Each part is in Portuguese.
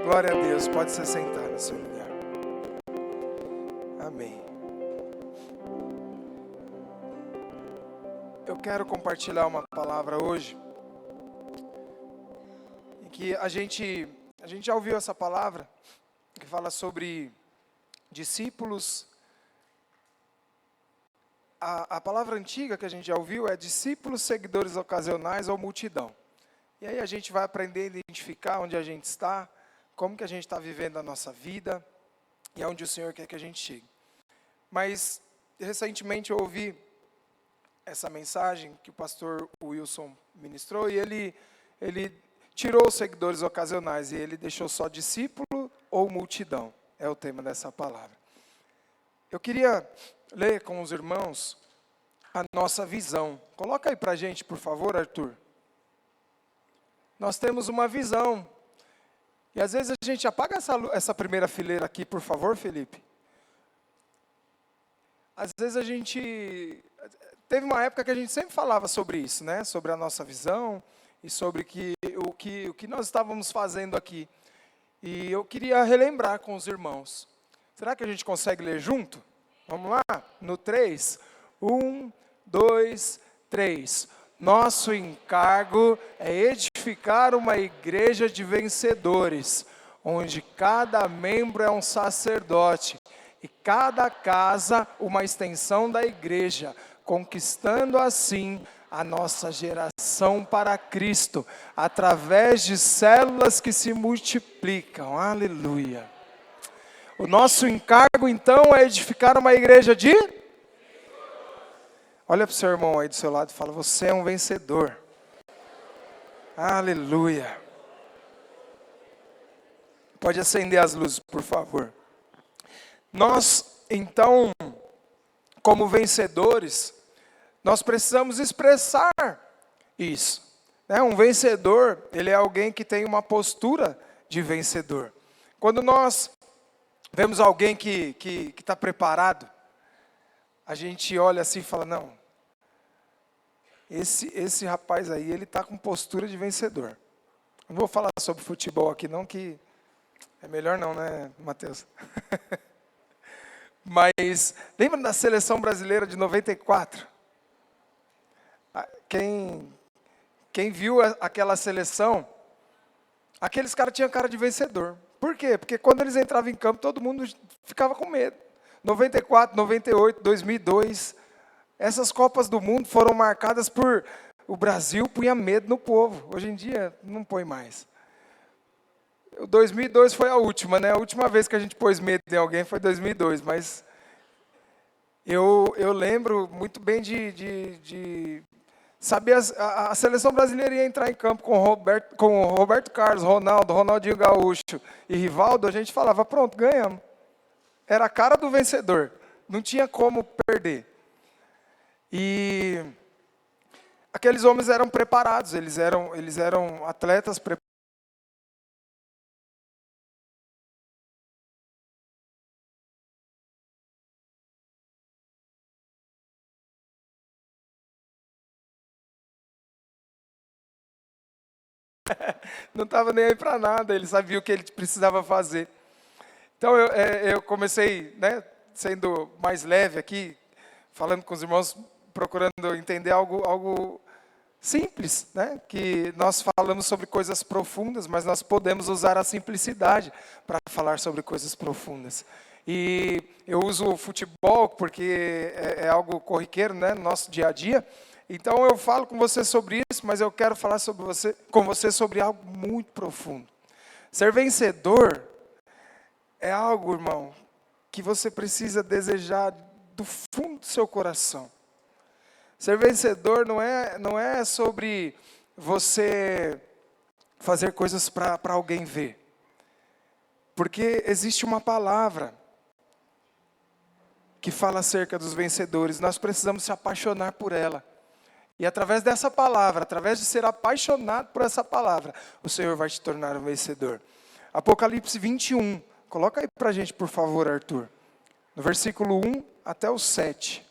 Glória a Deus. Pode se sentar no seu lugar. Amém. Eu quero compartilhar uma palavra hoje, em que a gente já ouviu essa palavra, que fala sobre discípulos. A palavra antiga que a gente já ouviu é discípulos, seguidores ocasionais ou multidão. E aí a gente vai aprender a identificar onde a gente está, como que a gente está vivendo a nossa vida e aonde o Senhor quer que a gente chegue. Mas, recentemente eu ouvi essa mensagem que o pastor Wilson ministrou e ele tirou os seguidores ocasionais e ele deixou só discípulo ou multidão. É o tema dessa palavra. Eu queria ler com os irmãos a nossa visão. Coloca aí para a gente, por favor, Arthur. Nós temos uma visão. E às vezes a gente apaga essa primeira fileira aqui, por favor, Felipe. Às vezes a gente... Teve uma época que a gente sempre falava sobre isso, né? Sobre a nossa visão e sobre o que nós estávamos fazendo aqui. E eu queria relembrar com os irmãos. Será que a gente consegue ler junto? Vamos lá? No 3. 1, 2, 3. Nosso encargo é edificar uma igreja de vencedores, onde cada membro é um sacerdote e cada casa uma extensão da igreja, conquistando assim a nossa geração para Cristo, através de células que se multiplicam. Aleluia. O nosso encargo, então, é edificar uma igreja de... Olha para o seu irmão aí do seu lado e fala, você é um vencedor. Aleluia. Pode acender as luzes, por favor. Nós, então, como vencedores, nós precisamos expressar isso. Um vencedor, ele é alguém que tem uma postura de vencedor. Quando nós vemos alguém que está preparado, a gente olha assim e fala, não, esse rapaz aí, ele está com postura de vencedor. Não vou falar sobre futebol aqui não, que é melhor não, né, Matheus? Mas, lembra da seleção brasileira de 94? Quem viu aquela seleção, aqueles caras tinham cara de vencedor. Por quê? Porque quando eles entravam em campo, todo mundo ficava com medo. 94, 98, 2002, essas Copas do Mundo foram marcadas por... O Brasil punha medo no povo. Hoje em dia, não põe mais. O 2002 foi a última, né? A última vez que a gente pôs medo em alguém foi 2002, mas... Eu lembro muito bem de saber, a seleção brasileira ia entrar em campo com o Roberto Carlos, Ronaldinho Gaúcho e Rivaldo, a gente falava, pronto, ganhamos. Era a cara do vencedor, não tinha como perder. E aqueles homens eram preparados, eles eram atletas preparados. Não estava nem aí para nada, ele sabia o que ele precisava fazer. Então eu comecei, né, sendo mais leve aqui, falando com os irmãos, procurando entender algo simples, né, que nós falamos sobre coisas profundas, mas nós podemos usar a simplicidade para falar sobre coisas profundas. E eu uso o futebol porque é algo corriqueiro, né, no nosso dia a dia. Então eu falo com você sobre isso, mas eu quero falar com você sobre algo muito profundo. Ser vencedor é algo, irmão, que você precisa desejar do fundo do seu coração. Ser vencedor não é sobre você fazer coisas para alguém ver. Porque existe uma palavra que fala acerca dos vencedores. Nós precisamos se apaixonar por ela. E através dessa palavra, através de ser apaixonado por essa palavra, o Senhor vai te tornar um vencedor. Apocalipse 21. Coloca aí para a gente, por favor, Arthur. No versículo 1 até o 7.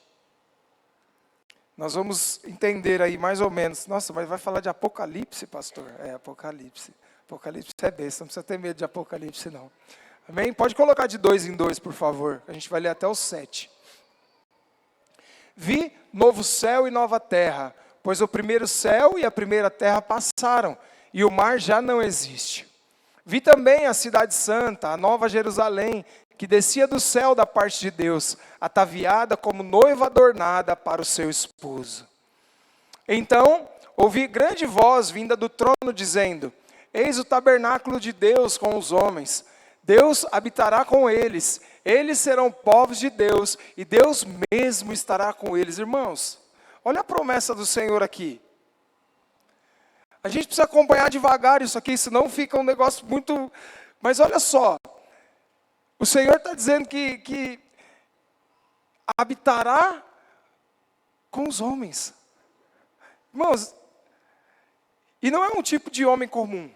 Nós vamos entender aí mais ou menos. Nossa, mas vai falar de Apocalipse, pastor? É, Apocalipse. Apocalipse é besta, não precisa ter medo de Apocalipse, não. Amém? Pode colocar de 2 em 2, por favor. A gente vai ler até o 7. Vi novo céu e nova terra, pois o primeiro céu e a primeira terra passaram, e o mar já não existe. Vi também a cidade santa, a nova Jerusalém, que descia do céu da parte de Deus, ataviada como noiva adornada para o seu esposo. Então, ouvi grande voz vinda do trono dizendo: eis o tabernáculo de Deus com os homens. Deus habitará com eles. Eles serão povos de Deus e Deus mesmo estará com eles. Irmãos, olha a promessa do Senhor aqui. A gente precisa acompanhar devagar isso aqui, senão fica um negócio muito... Mas olha só, o Senhor está dizendo que habitará com os homens. Irmãos, e não é um tipo de homem comum.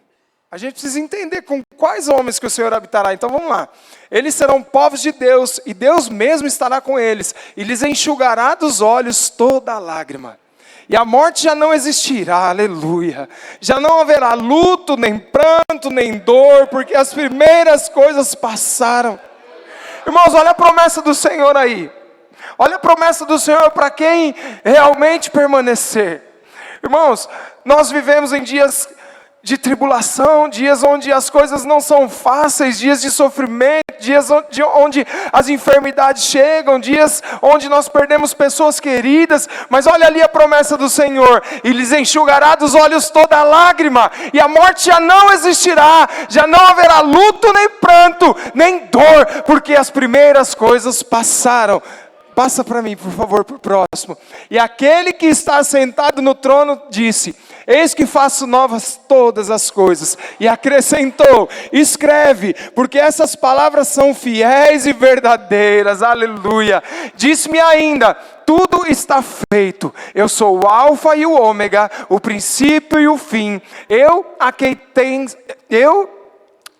A gente precisa entender com quais homens que o Senhor habitará. Então vamos lá. Eles serão povos de Deus, e Deus mesmo estará com eles, e lhes enxugará dos olhos toda a lágrima. E a morte já não existirá, aleluia. Já não haverá luto, nem pranto, nem dor, porque as primeiras coisas passaram. Irmãos, olha a promessa do Senhor aí. Olha a promessa do Senhor para quem realmente permanecer. Irmãos, nós vivemos em dias de tribulação, dias onde as coisas não são fáceis, dias de sofrimento, dias onde as enfermidades chegam, dias onde nós perdemos pessoas queridas, mas olha ali a promessa do Senhor: e lhes enxugará dos olhos toda a lágrima, e a morte já não existirá, já não haverá luto, nem pranto, nem dor, porque as primeiras coisas passaram. Passa para mim, por favor, para o próximo. E aquele que está sentado no trono disse: eis que faço novas todas as coisas. E acrescentou: escreve, porque essas palavras são fiéis e verdadeiras. Aleluia. Disse-me ainda: tudo está feito. Eu sou o alfa e o ômega, o princípio e o fim.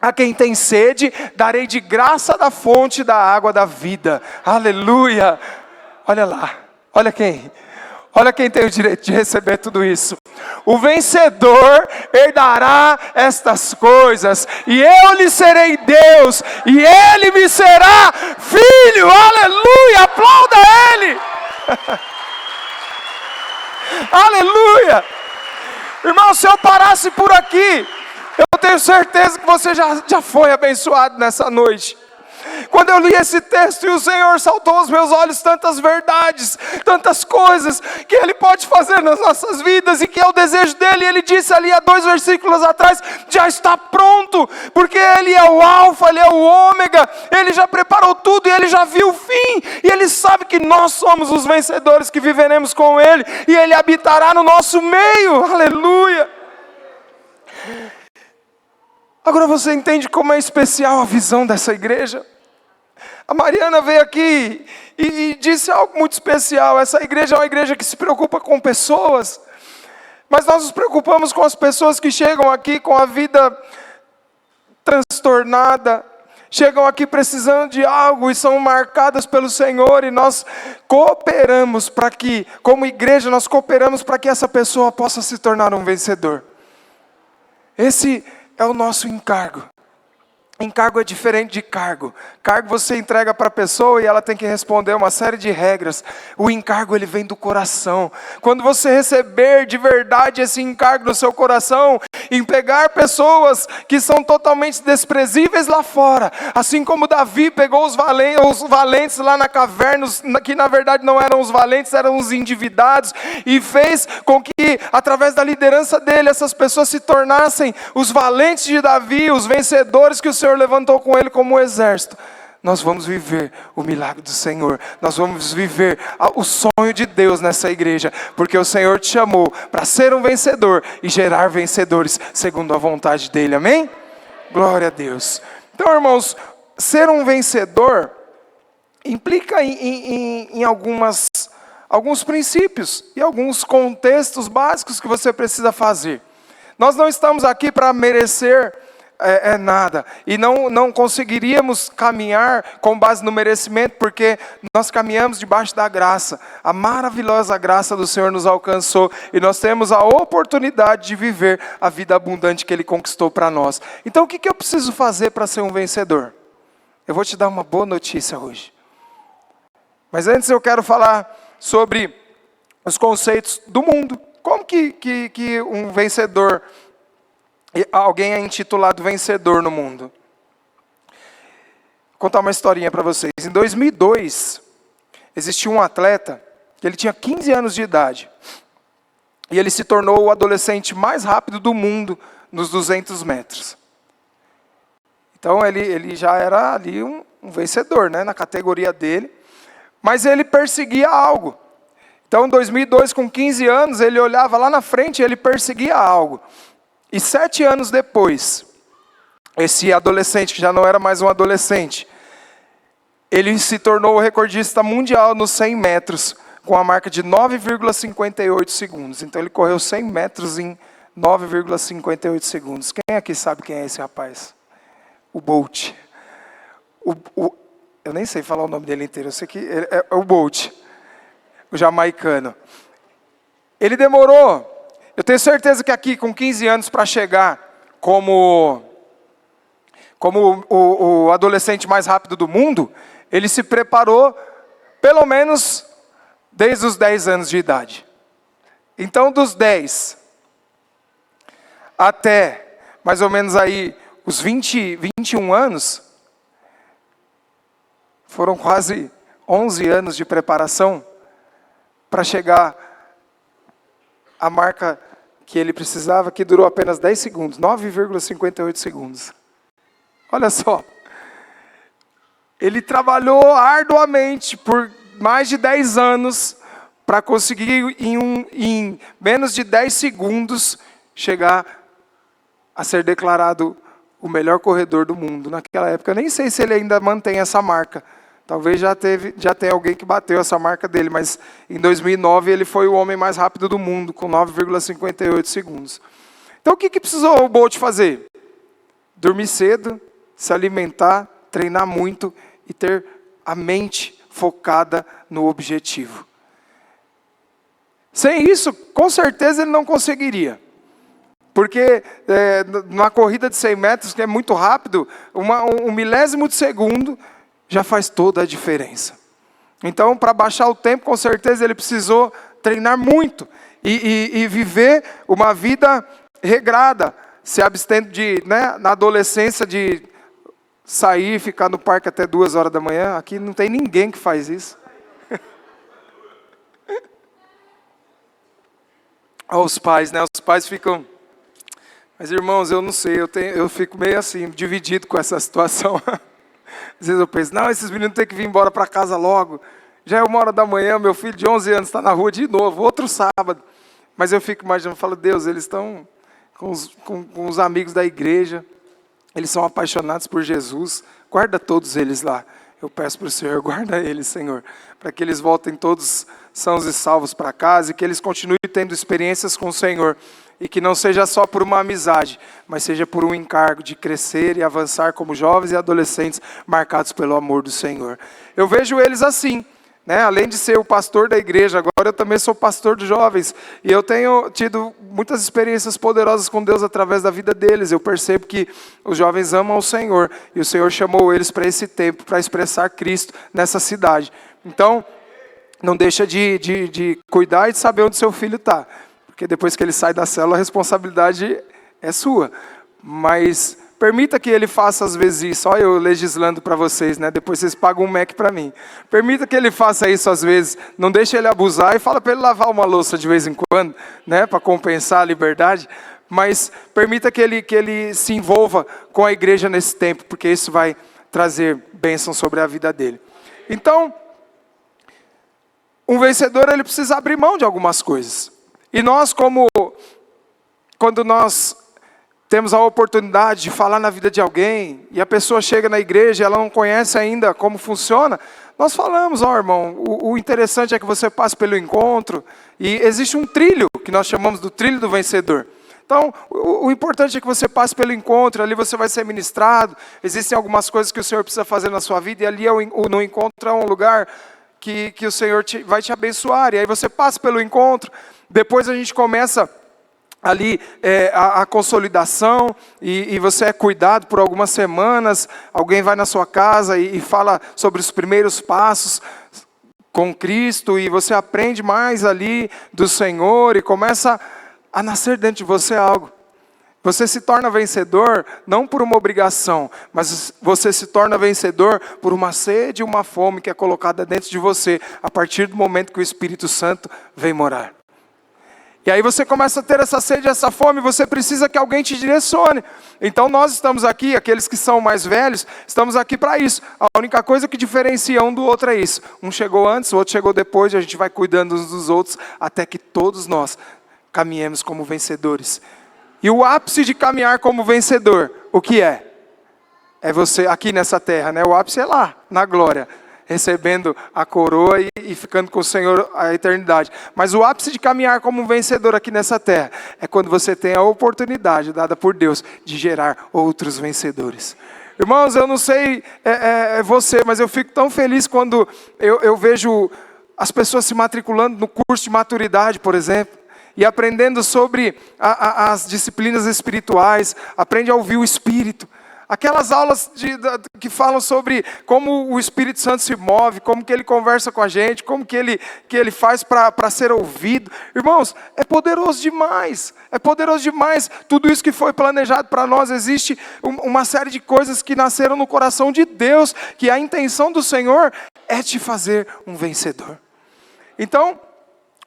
A quem tem sede, darei de graça da fonte da água da vida. Aleluia. Olha lá, olha quem tem o direito de receber tudo isso. O vencedor herdará estas coisas, e eu lhe serei Deus, e ele me será filho. Aleluia, aplauda ele. Aleluia. Irmão, se eu parasse por aqui, eu tenho certeza que você já foi abençoado nessa noite. Quando eu li esse texto e o Senhor saltou aos meus olhos tantas verdades, tantas coisas que Ele pode fazer nas nossas vidas e que é o desejo dEle. Ele disse ali há 2 versículos atrás: já está pronto, porque Ele é o alfa, Ele é o ômega, Ele já preparou tudo e Ele já viu o fim. E Ele sabe que nós somos os vencedores que viveremos com Ele, e Ele habitará no nosso meio. Aleluia. Agora você entende como é especial a visão dessa igreja? A Mariana veio aqui e disse algo muito especial. Essa igreja é uma igreja que se preocupa com pessoas, mas nós nos preocupamos com as pessoas que chegam aqui com a vida transtornada, chegam aqui precisando de algo e são marcadas pelo Senhor, e nós cooperamos para que, como igreja, nós cooperamos para que essa pessoa possa se tornar um vencedor. Esse é o nosso encargo. Encargo é diferente de cargo. Cargo você entrega para a pessoa e ela tem que responder uma série de regras. O encargo, ele vem do coração. Quando você receber de verdade esse encargo no seu coração, em pegar pessoas que são totalmente desprezíveis lá fora, assim como Davi pegou os valentes lá na caverna, que na verdade não eram os valentes, eram os endividados, e fez com que, através da liderança dele, essas pessoas se tornassem os valentes de Davi, os vencedores que o Senhor levantou com ele como um exército. Nós vamos viver o milagre do Senhor. Nós vamos viver o sonho de Deus nessa igreja, porque o Senhor te chamou para ser um vencedor e gerar vencedores segundo a vontade dEle. Amém? Glória a Deus. Então, irmãos, ser um vencedor implica em alguns princípios e alguns contextos básicos que você precisa fazer. Nós não estamos aqui para merecer é nada. E não conseguiríamos caminhar com base no merecimento, porque nós caminhamos debaixo da graça. A maravilhosa graça do Senhor nos alcançou e nós temos a oportunidade de viver a vida abundante que Ele conquistou para nós. Então o que eu preciso fazer para ser um vencedor? Eu vou te dar uma boa notícia hoje. Mas antes eu quero falar sobre os conceitos do mundo. Como que um vencedor, alguém é intitulado vencedor no mundo? Vou contar uma historinha para vocês. Em 2002, existia um atleta que ele tinha 15 anos de idade. E ele se tornou o adolescente mais rápido do mundo nos 200 metros. Então ele já era ali um vencedor, né, na categoria dele. Mas ele perseguia algo. Então, em 2002, com 15 anos, ele olhava lá na frente e ele perseguia algo. E 7 anos depois, esse adolescente, que já não era mais um adolescente, ele se tornou o recordista mundial nos 100 metros, com a marca de 9,58 segundos. Então, ele correu 100 metros em 9,58 segundos. Quem aqui sabe quem é esse rapaz? O Bolt. Eu nem sei falar o nome dele inteiro, eu sei que é o Bolt. O jamaicano. Ele demorou, eu tenho certeza que aqui com 15 anos para chegar como o adolescente mais rápido do mundo, ele se preparou pelo menos desde os 10 anos de idade. Então dos 10 até mais ou menos aí os 21 anos, foram quase 11 anos de preparação para chegar à marca que ele precisava, que durou apenas 10 segundos, 9,58 segundos. Olha só. Ele trabalhou arduamente por mais de 10 anos para conseguir, em menos de 10 segundos, chegar a ser declarado o melhor corredor do mundo. Naquela época, eu nem sei se ele ainda mantém essa marca. Talvez já tenha alguém que bateu essa marca dele, mas em 2009 ele foi o homem mais rápido do mundo, com 9,58 segundos. Então o que precisou o Bolt fazer? Dormir cedo, se alimentar, treinar muito e ter a mente focada no objetivo. Sem isso, com certeza ele não conseguiria. Porque numa corrida de 100 metros, que é muito rápido, um milésimo de segundo já faz toda a diferença. Então, para baixar o tempo, com certeza ele precisou treinar muito e viver uma vida regrada, se abstendo na adolescência de sair e ficar no parque até 2 horas da manhã. Aqui não tem ninguém que faz isso. Olha os pais, né? Os pais ficam... Mas, irmãos, eu não sei, eu fico meio assim, dividido com essa situação. Às vezes eu penso, não, esses meninos têm que vir embora para casa logo. Já é 1 hora da manhã, meu filho de 11 anos está na rua de novo, outro sábado. Mas eu fico imaginando, falo, Deus, eles estão com os amigos da igreja, eles são apaixonados por Jesus, guarda todos eles lá. Eu peço para o Senhor, guarda eles, Senhor, para que eles voltem todos sãos e salvos para casa e que eles continuem tendo experiências com o Senhor. E que não seja só por uma amizade, mas seja por um encargo de crescer e avançar como jovens e adolescentes marcados pelo amor do Senhor. Eu vejo eles assim, né? Além de ser o pastor da igreja, agora eu também sou pastor de jovens. E eu tenho tido muitas experiências poderosas com Deus através da vida deles. Eu percebo que os jovens amam o Senhor. E o Senhor chamou eles para esse tempo, para expressar Cristo nessa cidade. Então, não deixa de cuidar e de saber onde seu filho está. Porque depois que ele sai da célula, a responsabilidade é sua. Mas permita que ele faça às vezes isso. Olha eu legislando para vocês, né? Depois vocês pagam um Mac para mim. Permita que ele faça isso às vezes. Não deixe ele abusar e fala para ele lavar uma louça de vez em quando, né? Para compensar a liberdade. Mas permita que ele se envolva com a igreja nesse tempo, porque isso vai trazer bênção sobre a vida dele. Então, um vencedor ele precisa abrir mão de algumas coisas. E nós, quando nós temos a oportunidade de falar na vida de alguém, e a pessoa chega na igreja e ela não conhece ainda como funciona, nós falamos, irmão, o interessante é que você passe pelo encontro, e existe um trilho, que nós chamamos do trilho do vencedor. Então, o importante é que você passe pelo encontro, ali você vai ser ministrado. Existem algumas coisas que o Senhor precisa fazer na sua vida, e ali no encontro é um lugar que o Senhor vai te abençoar. E aí você passa pelo encontro, depois a gente começa ali a consolidação, e você é cuidado por algumas semanas, alguém vai na sua casa e fala sobre os primeiros passos com Cristo, e você aprende mais ali do Senhor, e começa a nascer dentro de você algo. Você se torna vencedor não por uma obrigação, mas você se torna vencedor por uma sede e uma fome que é colocada dentro de você, a partir do momento que o Espírito Santo vem morar. E aí você começa a ter essa sede, essa fome, você precisa que alguém te direcione. Então nós estamos aqui, aqueles que são mais velhos, estamos aqui para isso. A única coisa que diferencia um do outro é isso. Um chegou antes, o outro chegou depois, e a gente vai cuidando uns dos outros, até que todos nós caminhemos como vencedores. E o ápice de caminhar como vencedor, o que é? É você aqui nessa terra, né? O ápice é lá, na glória, recebendo a coroa e ficando com o Senhor a eternidade. Mas o ápice de caminhar como vencedor aqui nessa terra é quando você tem a oportunidade dada por Deus de gerar outros vencedores. Irmãos, eu não sei você, mas eu fico tão feliz quando eu vejo as pessoas se matriculando no curso de maturidade, por exemplo, e aprendendo sobre as disciplinas espirituais, aprende a ouvir o Espírito. Aquelas aulas que falam sobre como o Espírito Santo se move, como que ele conversa com a gente, como que ele faz para ser ouvido. Irmãos, é poderoso demais, é poderoso demais. Tudo isso que foi planejado para nós, existe uma série de coisas que nasceram no coração de Deus, que a intenção do Senhor é te fazer um vencedor. Então,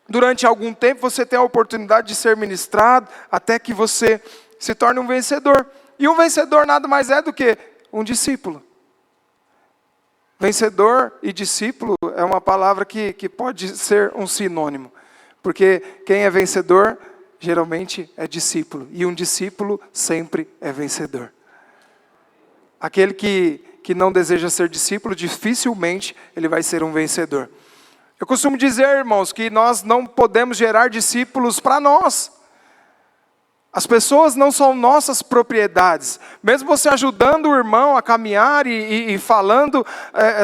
durante algum tempo você tem a oportunidade de ser ministrado, até que você se torne um vencedor. E um vencedor nada mais é do que um discípulo. Vencedor e discípulo é uma palavra que pode ser um sinônimo. Porque quem é vencedor, geralmente é discípulo. E um discípulo sempre é vencedor. Aquele que não deseja ser discípulo, dificilmente ele vai ser um vencedor. Eu costumo dizer, irmãos, que nós não podemos gerar discípulos para nós. As pessoas não são nossas propriedades. Mesmo você ajudando o irmão a caminhar e falando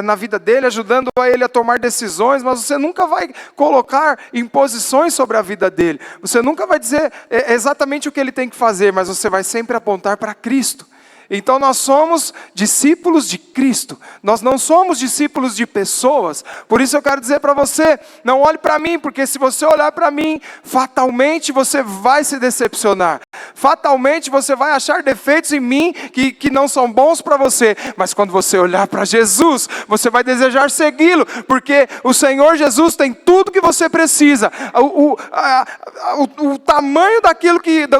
na vida dele, ajudando a ele a tomar decisões, mas você nunca vai colocar imposições sobre a vida dele. Você nunca vai dizer exatamente o que ele tem que fazer, mas você vai sempre apontar para Cristo. Então nós somos discípulos de Cristo, nós não somos discípulos de pessoas. Por isso eu quero dizer para você, não olhe para mim, porque se você olhar para mim, fatalmente você vai se decepcionar. Fatalmente você vai achar defeitos em mim que não são bons para você. Mas quando você olhar para Jesus, você vai desejar segui-lo, porque o Senhor Jesus tem tudo que você precisa. O tamanho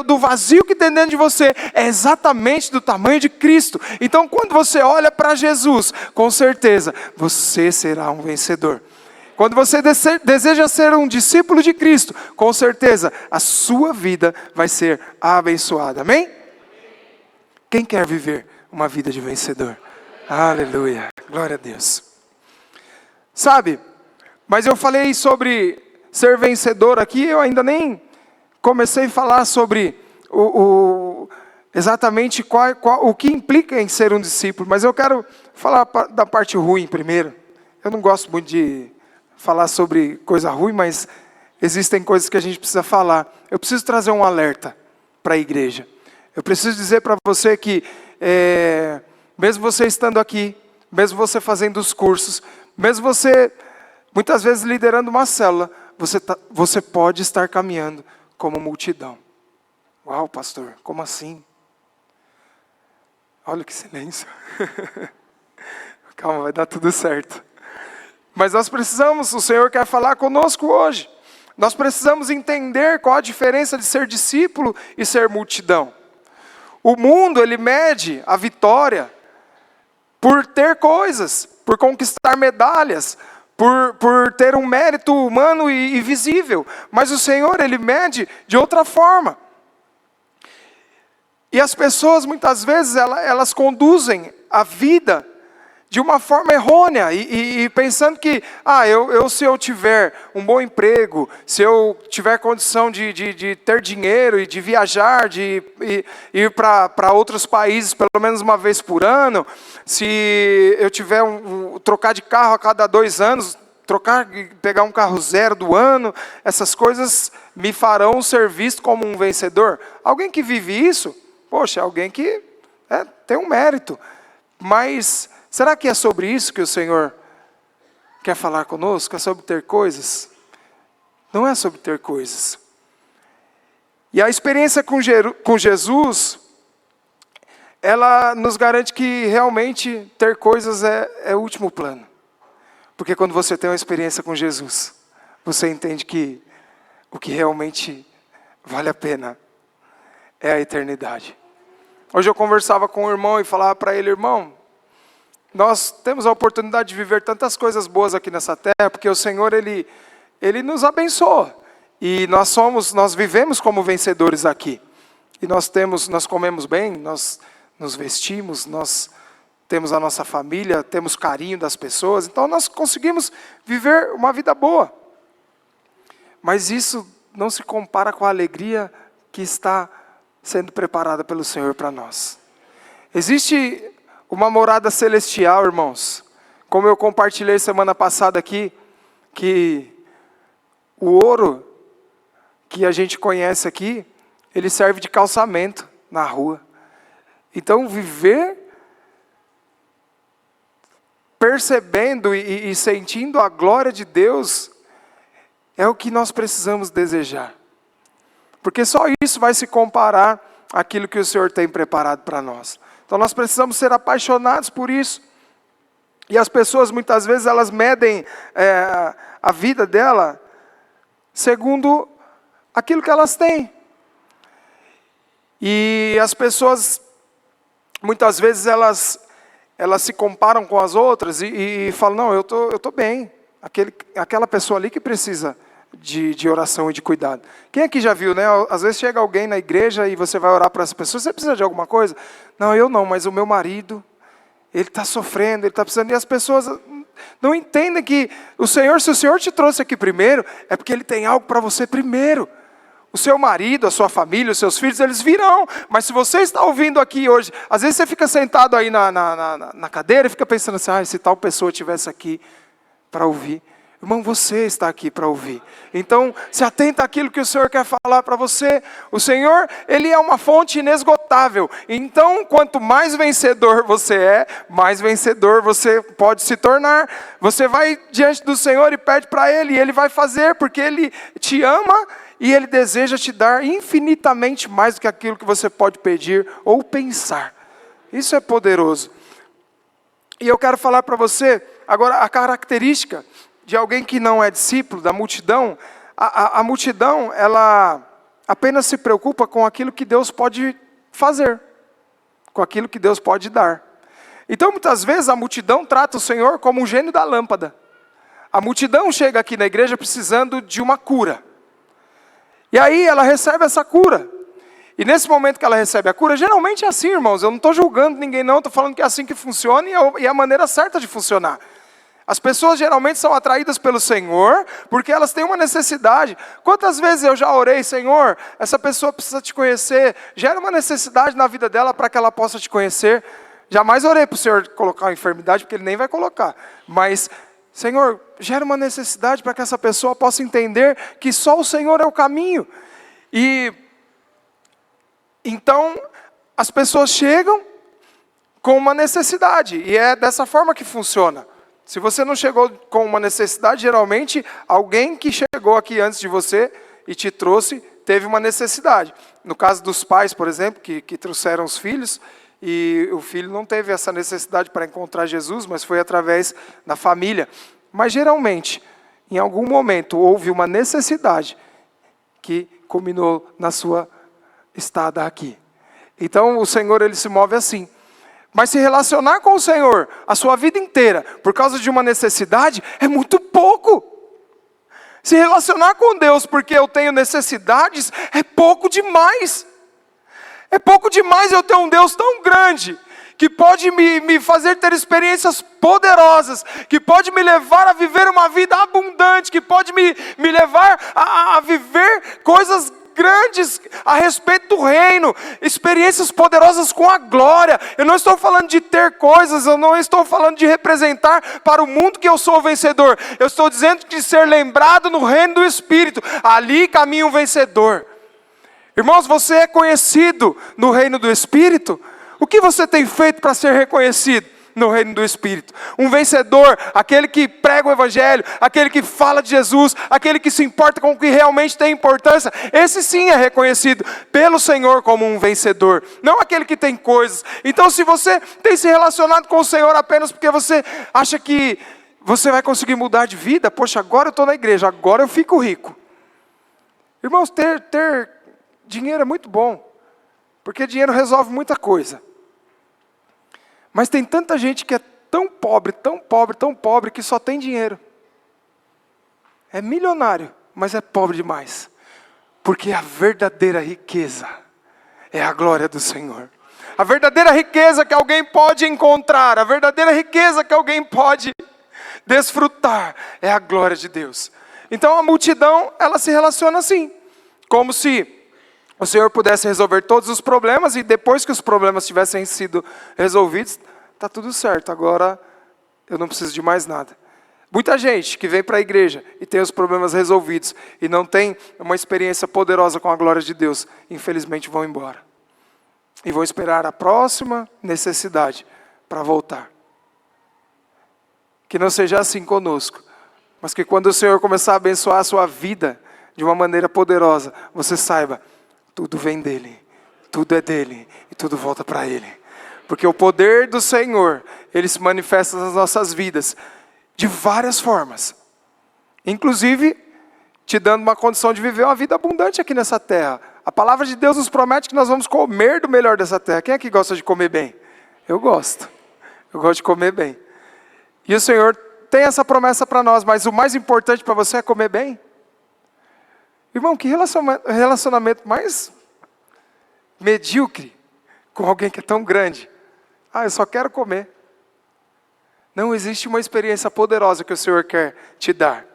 do vazio que tem dentro de você é exatamente do tamanho de Cristo. Então quando você olha para Jesus, com certeza você será um vencedor. Quando você deseja ser um discípulo de Cristo, com certeza a sua vida vai ser abençoada. Amém? Quem quer viver uma vida de vencedor? Aleluia, glória a Deus. Sabe, mas eu falei sobre ser vencedor aqui, eu ainda nem comecei a falar sobre exatamente o que implica em ser um discípulo, mas eu quero falar da parte ruim primeiro. Eu não gosto muito de falar sobre coisa ruim, mas existem coisas que a gente precisa falar. Eu preciso trazer um alerta para a igreja. Eu preciso dizer para você que, mesmo você estando aqui, mesmo você fazendo os cursos, mesmo você, muitas vezes, liderando uma célula, você pode estar caminhando como multidão. Uau, pastor, como assim? Olha que silêncio. Calma, vai dar tudo certo. Mas nós precisamos, o Senhor quer falar conosco hoje. Nós precisamos entender qual a diferença de ser discípulo e ser multidão. O mundo, ele mede a vitória por ter coisas, por conquistar medalhas, por ter um mérito humano e visível. Mas o Senhor, ele mede de outra forma. E as pessoas, muitas vezes, elas conduzem a vida de uma forma errônea e pensando que, se eu tiver um bom emprego, se eu tiver condição de ter dinheiro e de viajar, de ir para outros países pelo menos uma vez por ano, se eu tiver trocar de carro a cada 2 anos, pegar um carro zero do ano, essas coisas me farão ser visto como um vencedor. Alguém que vive isso, poxa, alguém que tem um mérito, mas será que é sobre isso que o Senhor quer falar conosco? É sobre ter coisas? Não é sobre ter coisas. E a experiência com Jesus, ela nos garante que realmente ter coisas é o último plano. Porque quando você tem uma experiência com Jesus, você entende que o que realmente vale a pena é a eternidade. Hoje eu conversava com um irmão e falava para ele: irmão, nós temos a oportunidade de viver tantas coisas boas aqui nessa terra, porque o Senhor, Ele nos abençoa. E nós vivemos como vencedores aqui. E nós comemos bem, nós nos vestimos, nós temos a nossa família, temos carinho das pessoas. Então nós conseguimos viver uma vida boa. Mas isso não se compara com a alegria que está sendo preparada pelo Senhor para nós. Existe uma morada celestial, irmãos. Como eu compartilhei semana passada aqui, que o ouro que a gente conhece aqui, ele serve de calçamento na rua. Então, viver percebendo e sentindo a glória de Deus é o que nós precisamos desejar. Porque só isso vai se comparar àquilo que o Senhor tem preparado para nós. Então nós precisamos ser apaixonados por isso. E as pessoas muitas vezes elas medem a vida dela segundo aquilo que elas têm. E as pessoas muitas vezes elas se comparam com as outras e falam: não, eu tô bem. Aquela pessoa ali que precisa de oração e de cuidado. Quem aqui já viu, né? Às vezes chega alguém na igreja e você vai orar para essa pessoa: você precisa de alguma coisa? Não, eu não, mas o meu marido, ele está sofrendo, ele está precisando. E as pessoas não entendem que se o Senhor te trouxe aqui primeiro, é porque Ele tem algo para você primeiro. O seu marido, a sua família, os seus filhos, eles virão. Mas se você está ouvindo aqui hoje, às vezes você fica sentado aí na cadeira e fica pensando assim: se tal pessoa estivesse aqui para ouvir. Irmão, você está aqui para ouvir. Então, se atenta àquilo que o Senhor quer falar para você. O Senhor, Ele é uma fonte inesgotável. Então, quanto mais vencedor você é, mais vencedor você pode se tornar. Você vai diante do Senhor e pede para Ele, e Ele vai fazer, porque Ele te ama e Ele deseja te dar infinitamente mais do que aquilo que você pode pedir ou pensar. Isso é poderoso. E eu quero falar para você, agora, a característica de alguém que não é discípulo da multidão. A multidão, ela apenas se preocupa com aquilo que Deus pode fazer, com aquilo que Deus pode dar. Então, muitas vezes, a multidão trata o Senhor como um gênio da lâmpada. A multidão chega aqui na igreja precisando de uma cura. E aí ela recebe essa cura. E nesse momento que ela recebe a cura, geralmente é assim, irmãos. Eu não estou julgando ninguém não, estou falando que é assim que funciona e é a maneira certa de funcionar. As pessoas geralmente são atraídas pelo Senhor, porque elas têm uma necessidade. Quantas vezes eu já orei: Senhor, essa pessoa precisa te conhecer, gera uma necessidade na vida dela para que ela possa te conhecer. Jamais orei para o Senhor colocar uma enfermidade, porque Ele nem vai colocar. Mas, Senhor, gera uma necessidade para que essa pessoa possa entender que só o Senhor é o caminho. E então, as pessoas chegam com uma necessidade, e é dessa forma que funciona. Se você não chegou com uma necessidade, geralmente alguém que chegou aqui antes de você e te trouxe, teve uma necessidade. No caso dos pais, por exemplo, que trouxeram os filhos, e o filho não teve essa necessidade para encontrar Jesus, mas foi através da família. Mas geralmente, em algum momento, houve uma necessidade que culminou na sua estada aqui. Então o Senhor, Ele se move assim. Mas se relacionar com o Senhor a sua vida inteira por causa de uma necessidade é muito pouco. Se relacionar com Deus porque eu tenho necessidades é pouco demais. É pouco demais eu ter um Deus tão grande que pode me fazer ter experiências poderosas, que pode me levar a viver uma vida abundante, que pode me levar a viver coisas grandes a respeito do reino, experiências poderosas com a glória. Eu não estou falando de ter coisas, eu não estou falando de representar para o mundo que eu sou vencedor. Eu estou dizendo de ser lembrado no reino do Espírito. Ali caminha um vencedor. Irmãos, você é conhecido no reino do Espírito? O que você tem feito para ser reconhecido no reino do Espírito? Um vencedor, aquele que prega o Evangelho, aquele que fala de Jesus, aquele que se importa com o que realmente tem importância, esse sim é reconhecido pelo Senhor como um vencedor, não aquele que tem coisas. Então, se você tem se relacionado com o Senhor apenas porque você acha que você vai conseguir mudar de vida, poxa, agora eu estou na igreja, agora eu fico rico. Irmãos, ter dinheiro é muito bom, porque dinheiro resolve muita coisa. Mas tem tanta gente que é tão pobre, tão pobre, tão pobre, que só tem dinheiro. É milionário, mas é pobre demais. Porque a verdadeira riqueza é a glória do Senhor. A verdadeira riqueza que alguém pode encontrar, a verdadeira riqueza que alguém pode desfrutar, é a glória de Deus. Então a multidão, ela se relaciona assim, como se o Senhor pudesse resolver todos os problemas, e depois que os problemas tivessem sido resolvidos, está tudo certo, agora eu não preciso de mais nada. Muita gente que vem para a igreja e tem os problemas resolvidos e não tem uma experiência poderosa com a glória de Deus, infelizmente vão embora. E vão esperar a próxima necessidade para voltar. Que não seja assim conosco, mas que quando o Senhor começar a abençoar a sua vida de uma maneira poderosa, você saiba, tudo vem dEle, tudo é dEle e tudo volta para Ele. Porque o poder do Senhor, Ele se manifesta nas nossas vidas de várias formas. Inclusive, te dando uma condição de viver uma vida abundante aqui nessa terra. A palavra de Deus nos promete que nós vamos comer do melhor dessa terra. Quem aqui gosta de comer bem? Eu gosto. Eu gosto de comer bem. E o Senhor tem essa promessa para nós, mas o mais importante para você é comer bem. Irmão, que relacionamento mais medíocre com alguém que é tão grande. Eu só quero comer. Não existe uma experiência poderosa que o Senhor quer te dar.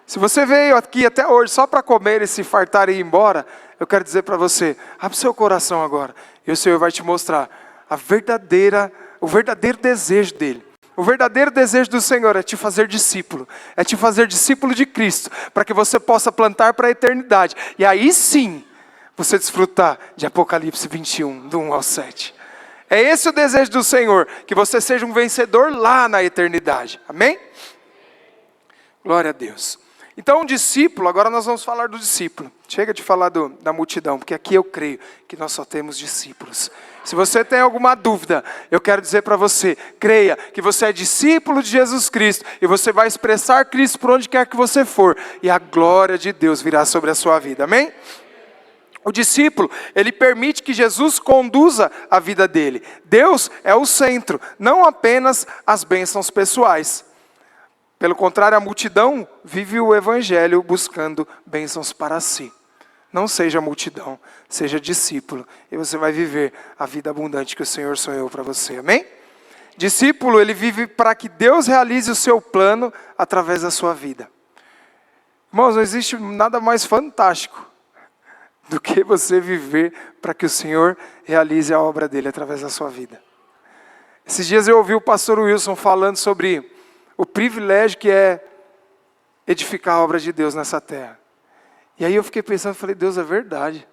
Se você veio aqui até hoje só para comer e se fartar e ir embora, eu quero dizer para você, abre seu coração agora, e o Senhor vai te mostrar o verdadeiro desejo dEle. O verdadeiro desejo do Senhor é te fazer discípulo de Cristo, para que você possa plantar para a eternidade. E aí sim, você desfrutar de Apocalipse 21, do 1 ao 7. É esse o desejo do Senhor, que você seja um vencedor lá na eternidade. Amém? Glória a Deus. Então, um discípulo, agora nós vamos falar do discípulo. Chega de falar da multidão, porque aqui eu creio que nós só temos discípulos. Se você tem alguma dúvida, eu quero dizer para você, creia que você é discípulo de Jesus Cristo, e você vai expressar Cristo por onde quer que você for, e a glória de Deus virá sobre a sua vida, amém? O discípulo, ele permite que Jesus conduza a vida dele. Deus é o centro, não apenas as bênçãos pessoais. Pelo contrário, a multidão vive o evangelho buscando bênçãos para si. Não seja multidão, seja discípulo, e você vai viver a vida abundante que o Senhor sonhou para você, amém? Discípulo, ele vive para que Deus realize o seu plano através da sua vida. Irmãos, não existe nada mais fantástico do que você viver para que o Senhor realize a obra dele através da sua vida. Esses dias eu ouvi o pastor Wilson falando sobre o privilégio que é edificar a obra de Deus nessa terra. E aí eu fiquei pensando, falei, Deus, é verdade.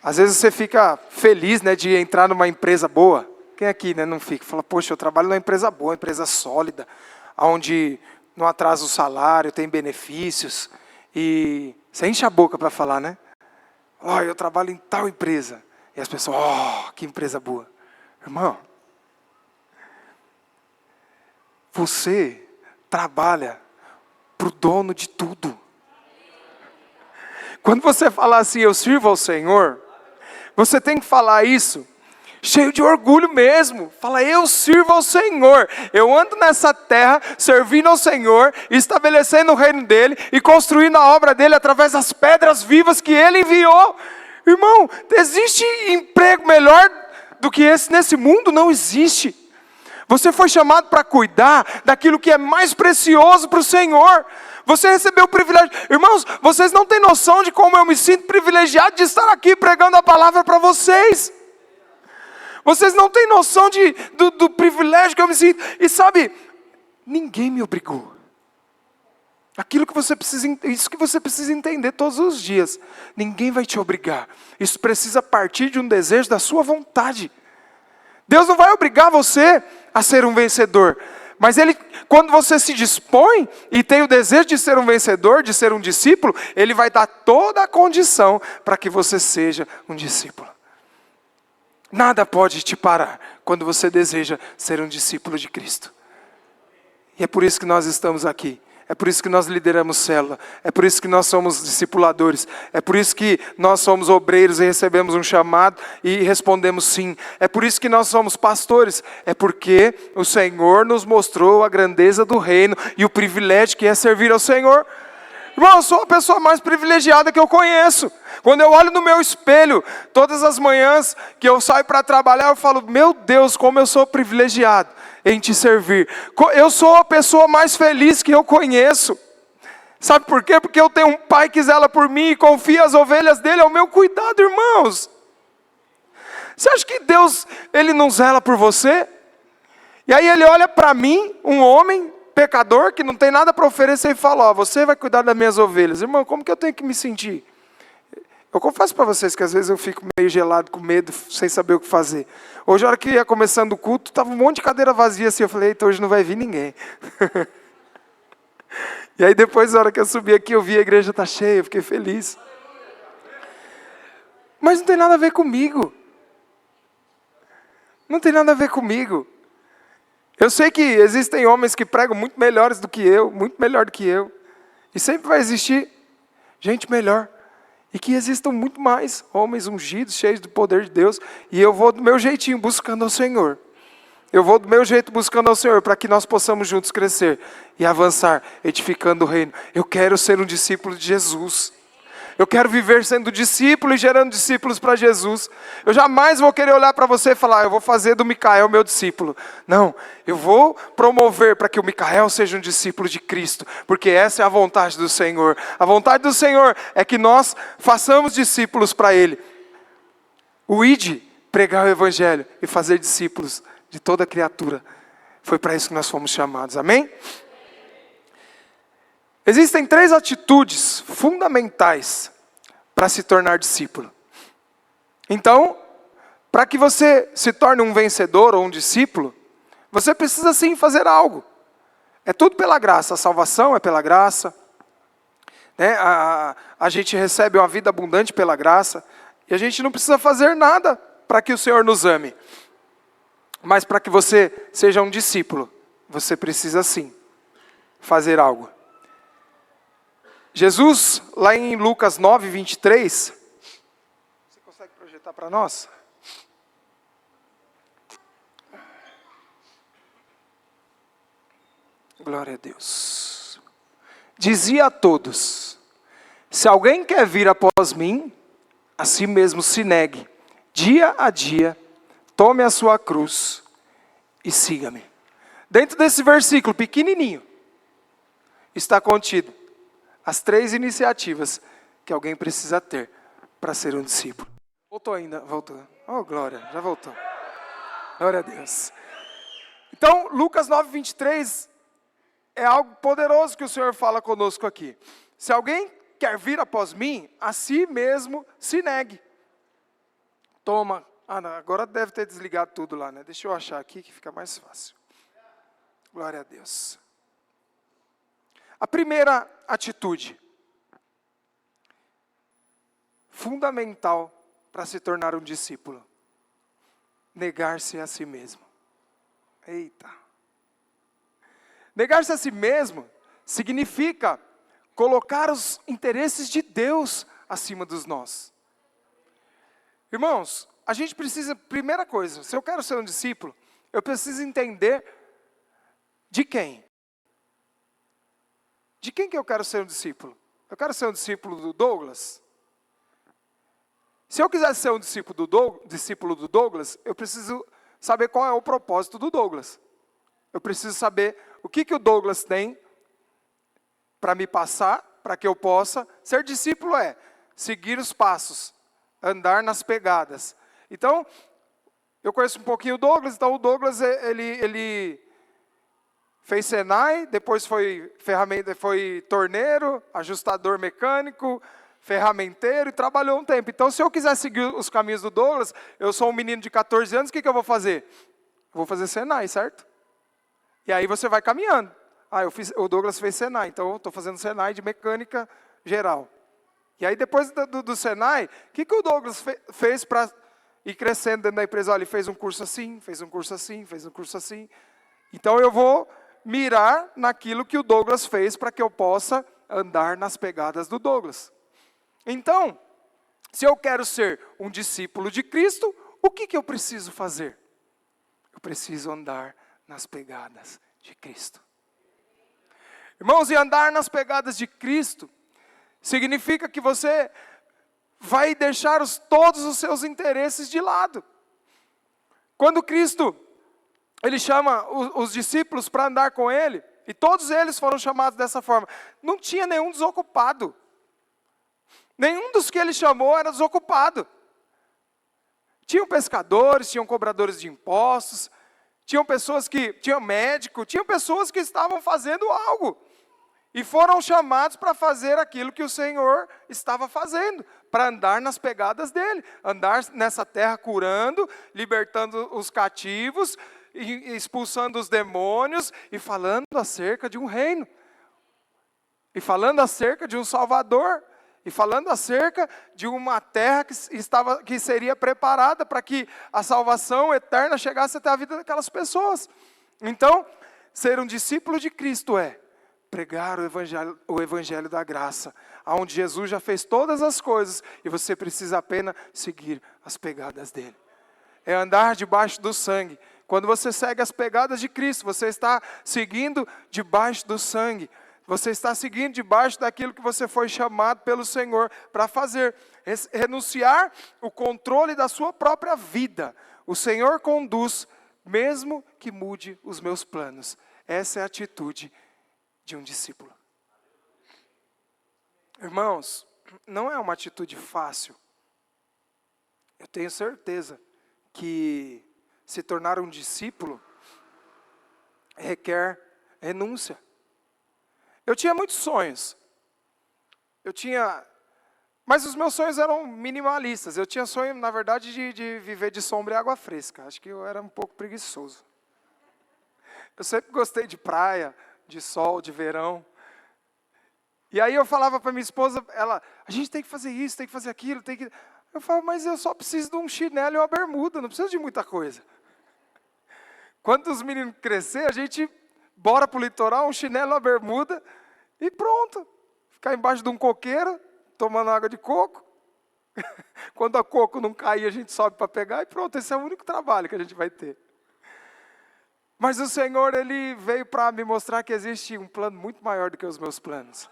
Às vezes você fica feliz, né, de entrar numa empresa boa. Quem aqui, né, não fica? Fala, poxa, eu trabalho numa empresa boa, uma empresa sólida, onde não atrasa o salário, tem benefícios. E você enche a boca para falar, né? Eu trabalho em tal empresa. E as pessoas, que empresa boa. Irmão, você trabalha para o dono de tudo. Quando você falar assim, eu sirvo ao Senhor, você tem que falar isso cheio de orgulho mesmo. Fala, eu sirvo ao Senhor. Eu ando nessa terra servindo ao Senhor, estabelecendo o reino dEle e construindo a obra dEle através das pedras vivas que Ele enviou. Irmão, existe emprego melhor do que esse nesse mundo não existe. Você foi chamado para cuidar daquilo que é mais precioso para o Senhor. Você recebeu o privilégio. Irmãos, vocês não têm noção de como eu me sinto privilegiado de estar aqui pregando a palavra para vocês. Vocês não têm noção do privilégio que eu me sinto. E sabe, ninguém me obrigou. Isso que você precisa entender todos os dias. Ninguém vai te obrigar. Isso precisa partir de um desejo da sua vontade. Deus não vai obrigar você a ser um vencedor. Mas quando você se dispõe e tem o desejo de ser um vencedor, de ser um discípulo, Ele vai dar toda a condição para que você seja um discípulo. Nada pode te parar quando você deseja ser um discípulo de Cristo. E é por isso que nós estamos aqui. É por isso que nós lideramos célula. É por isso que nós somos discipuladores. É por isso que nós somos obreiros e recebemos um chamado e respondemos sim. É por isso que nós somos pastores. É porque o Senhor nos mostrou a grandeza do reino e o privilégio que é servir ao Senhor. Irmão, eu sou a pessoa mais privilegiada que eu conheço. Quando eu olho no meu espelho, todas as manhãs que eu saio para trabalhar, eu falo, meu Deus, como eu sou privilegiado em te servir. Eu sou a pessoa mais feliz que eu conheço. Sabe por quê? Porque eu tenho um pai que zela por mim e confia as ovelhas dele ao meu cuidado, irmãos. Você acha que Deus, Ele não zela por você? E aí Ele olha para mim, um homem pecador, que não tem nada para oferecer e fala, você vai cuidar das minhas ovelhas. Irmão, como que eu tenho que me sentir? Eu confesso para vocês que às vezes eu fico meio gelado, com medo, sem saber o que fazer. Hoje, a hora que ia começando o culto, estava um monte de cadeira vazia assim. Eu falei, eita, hoje não vai vir ninguém. E aí depois, na hora que eu subi aqui, eu vi a igreja está cheia, eu fiquei feliz. Mas não tem nada a ver comigo. Não tem nada a ver comigo. Eu sei que existem homens que pregam muito melhores do que eu, muito melhor do que eu. E sempre vai existir gente melhor. E que existam muito mais homens ungidos, cheios do poder de Deus. E eu vou do meu jeitinho buscando ao Senhor. Eu vou do meu jeito buscando ao Senhor para que nós possamos juntos crescer e avançar, edificando o reino. Eu quero ser um discípulo de Jesus. Eu quero viver sendo discípulo e gerando discípulos para Jesus. Eu jamais vou querer olhar para você e falar, eu vou fazer do Micael meu discípulo. Não, eu vou promover para que o Micael seja um discípulo de Cristo, porque essa é a vontade do Senhor. A vontade do Senhor é que nós façamos discípulos para Ele. O ide, pregar o Evangelho e fazer discípulos de toda criatura. Foi para isso que nós fomos chamados, amém? Existem 3 atitudes fundamentais para se tornar discípulo. Então, para que você se torne um vencedor ou um discípulo, você precisa sim fazer algo. É tudo pela graça, a salvação é pela graça, né? A gente recebe uma vida abundante pela graça, e a gente não precisa fazer nada para que o Senhor nos ame. Mas para que você seja um discípulo, você precisa sim fazer algo. Jesus, lá em Lucas 9, 23, você consegue projetar para nós? Glória a Deus. Dizia a todos, se alguém quer vir após mim, a si mesmo se negue, dia a dia, tome a sua cruz e siga-me. Dentro desse versículo pequenininho, está contido as 3 iniciativas que alguém precisa ter para ser um discípulo. Voltou ainda, voltou. Oh, glória, já voltou. Glória a Deus. Então, Lucas 9, 23 é algo poderoso que o Senhor fala conosco aqui. Se alguém quer vir após mim, a si mesmo se negue. Toma. Não, agora deve ter desligado tudo lá, né? Deixa eu achar aqui que fica mais fácil. Glória a Deus. A primeira atitude fundamental para se tornar um discípulo: negar-se a si mesmo. Eita! Negar-se a si mesmo significa colocar os interesses de Deus acima dos nossos. Irmãos, a gente precisa, primeira coisa, se eu quero ser um discípulo, eu preciso entender de quem. De quem que eu quero ser um discípulo? Eu quero ser um discípulo do Douglas? Se eu quiser ser um discípulo do Douglas, eu preciso saber qual é o propósito do Douglas. Eu preciso saber o que o Douglas tem para me passar, para que eu possa ser discípulo seguir os passos, andar nas pegadas. Então, eu conheço um pouquinho o Douglas, então o Douglas, ele fez Senai, depois foi torneiro, ajustador mecânico, ferramenteiro e trabalhou um tempo. Então, se eu quiser seguir os caminhos do Douglas, eu sou um menino de 14 anos, o que eu vou fazer? Eu vou fazer Senai, certo? E aí você vai caminhando. O Douglas fez Senai, então eu estou fazendo Senai de mecânica geral. E aí depois do Senai, o que o Douglas fez para ir crescendo dentro da empresa? Olha, ele fez um curso assim, fez um curso assim, fez um curso assim. Então eu vou mirar naquilo que o Douglas fez para que eu possa andar nas pegadas do Douglas. Então, se eu quero ser um discípulo de Cristo, o que eu preciso fazer? Eu preciso andar nas pegadas de Cristo. Irmãos, e andar nas pegadas de Cristo significa que você vai deixar todos os seus interesses de lado. Quando Cristo, Ele chama os discípulos para andar com Ele, e todos eles foram chamados dessa forma, não tinha nenhum desocupado. Nenhum dos que Ele chamou era desocupado. Tinham pescadores, tinham cobradores de impostos, tinham médico, tinham pessoas que estavam fazendo algo. E foram chamados para fazer aquilo que o Senhor estava fazendo, para andar nas pegadas dele, andar nessa terra curando, libertando os cativos, expulsando os demônios e falando acerca de um reino. E falando acerca de um Salvador. E falando acerca de uma terra que seria preparada para que a salvação eterna chegasse até a vida daquelas pessoas. Então, ser um discípulo de Cristo é pregar o evangelho da graça, onde Jesus já fez todas as coisas e você precisa apenas seguir as pegadas dele. É andar debaixo do sangue. Quando você segue as pegadas de Cristo, você está seguindo debaixo do sangue. Você está seguindo debaixo daquilo que você foi chamado pelo Senhor para fazer. Renunciar o controle da sua própria vida. O Senhor conduz, mesmo que mude os meus planos. Essa é a atitude de um discípulo. Irmãos, não é uma atitude fácil. Eu tenho certeza que se tornar um discípulo requer renúncia. Eu tinha muitos sonhos. Mas os meus sonhos eram minimalistas. Eu tinha sonho, na verdade, de viver de sombra e água fresca. Acho que eu era um pouco preguiçoso. Eu sempre gostei de praia, de sol, de verão. E aí eu falava para minha esposa, a gente tem que fazer isso, tem que fazer aquilo, tem que... Eu falava, mas eu só preciso de um chinelo e uma bermuda, não preciso de muita coisa. Quando os meninos crescer, a gente bora para o litoral, um chinelo, uma bermuda e pronto. Ficar embaixo de um coqueiro, tomando água de coco. Quando a coco não cair, a gente sobe para pegar e pronto. Esse é o único trabalho que a gente vai ter. Mas o Senhor, Ele veio para me mostrar que existe um plano muito maior do que os meus planos.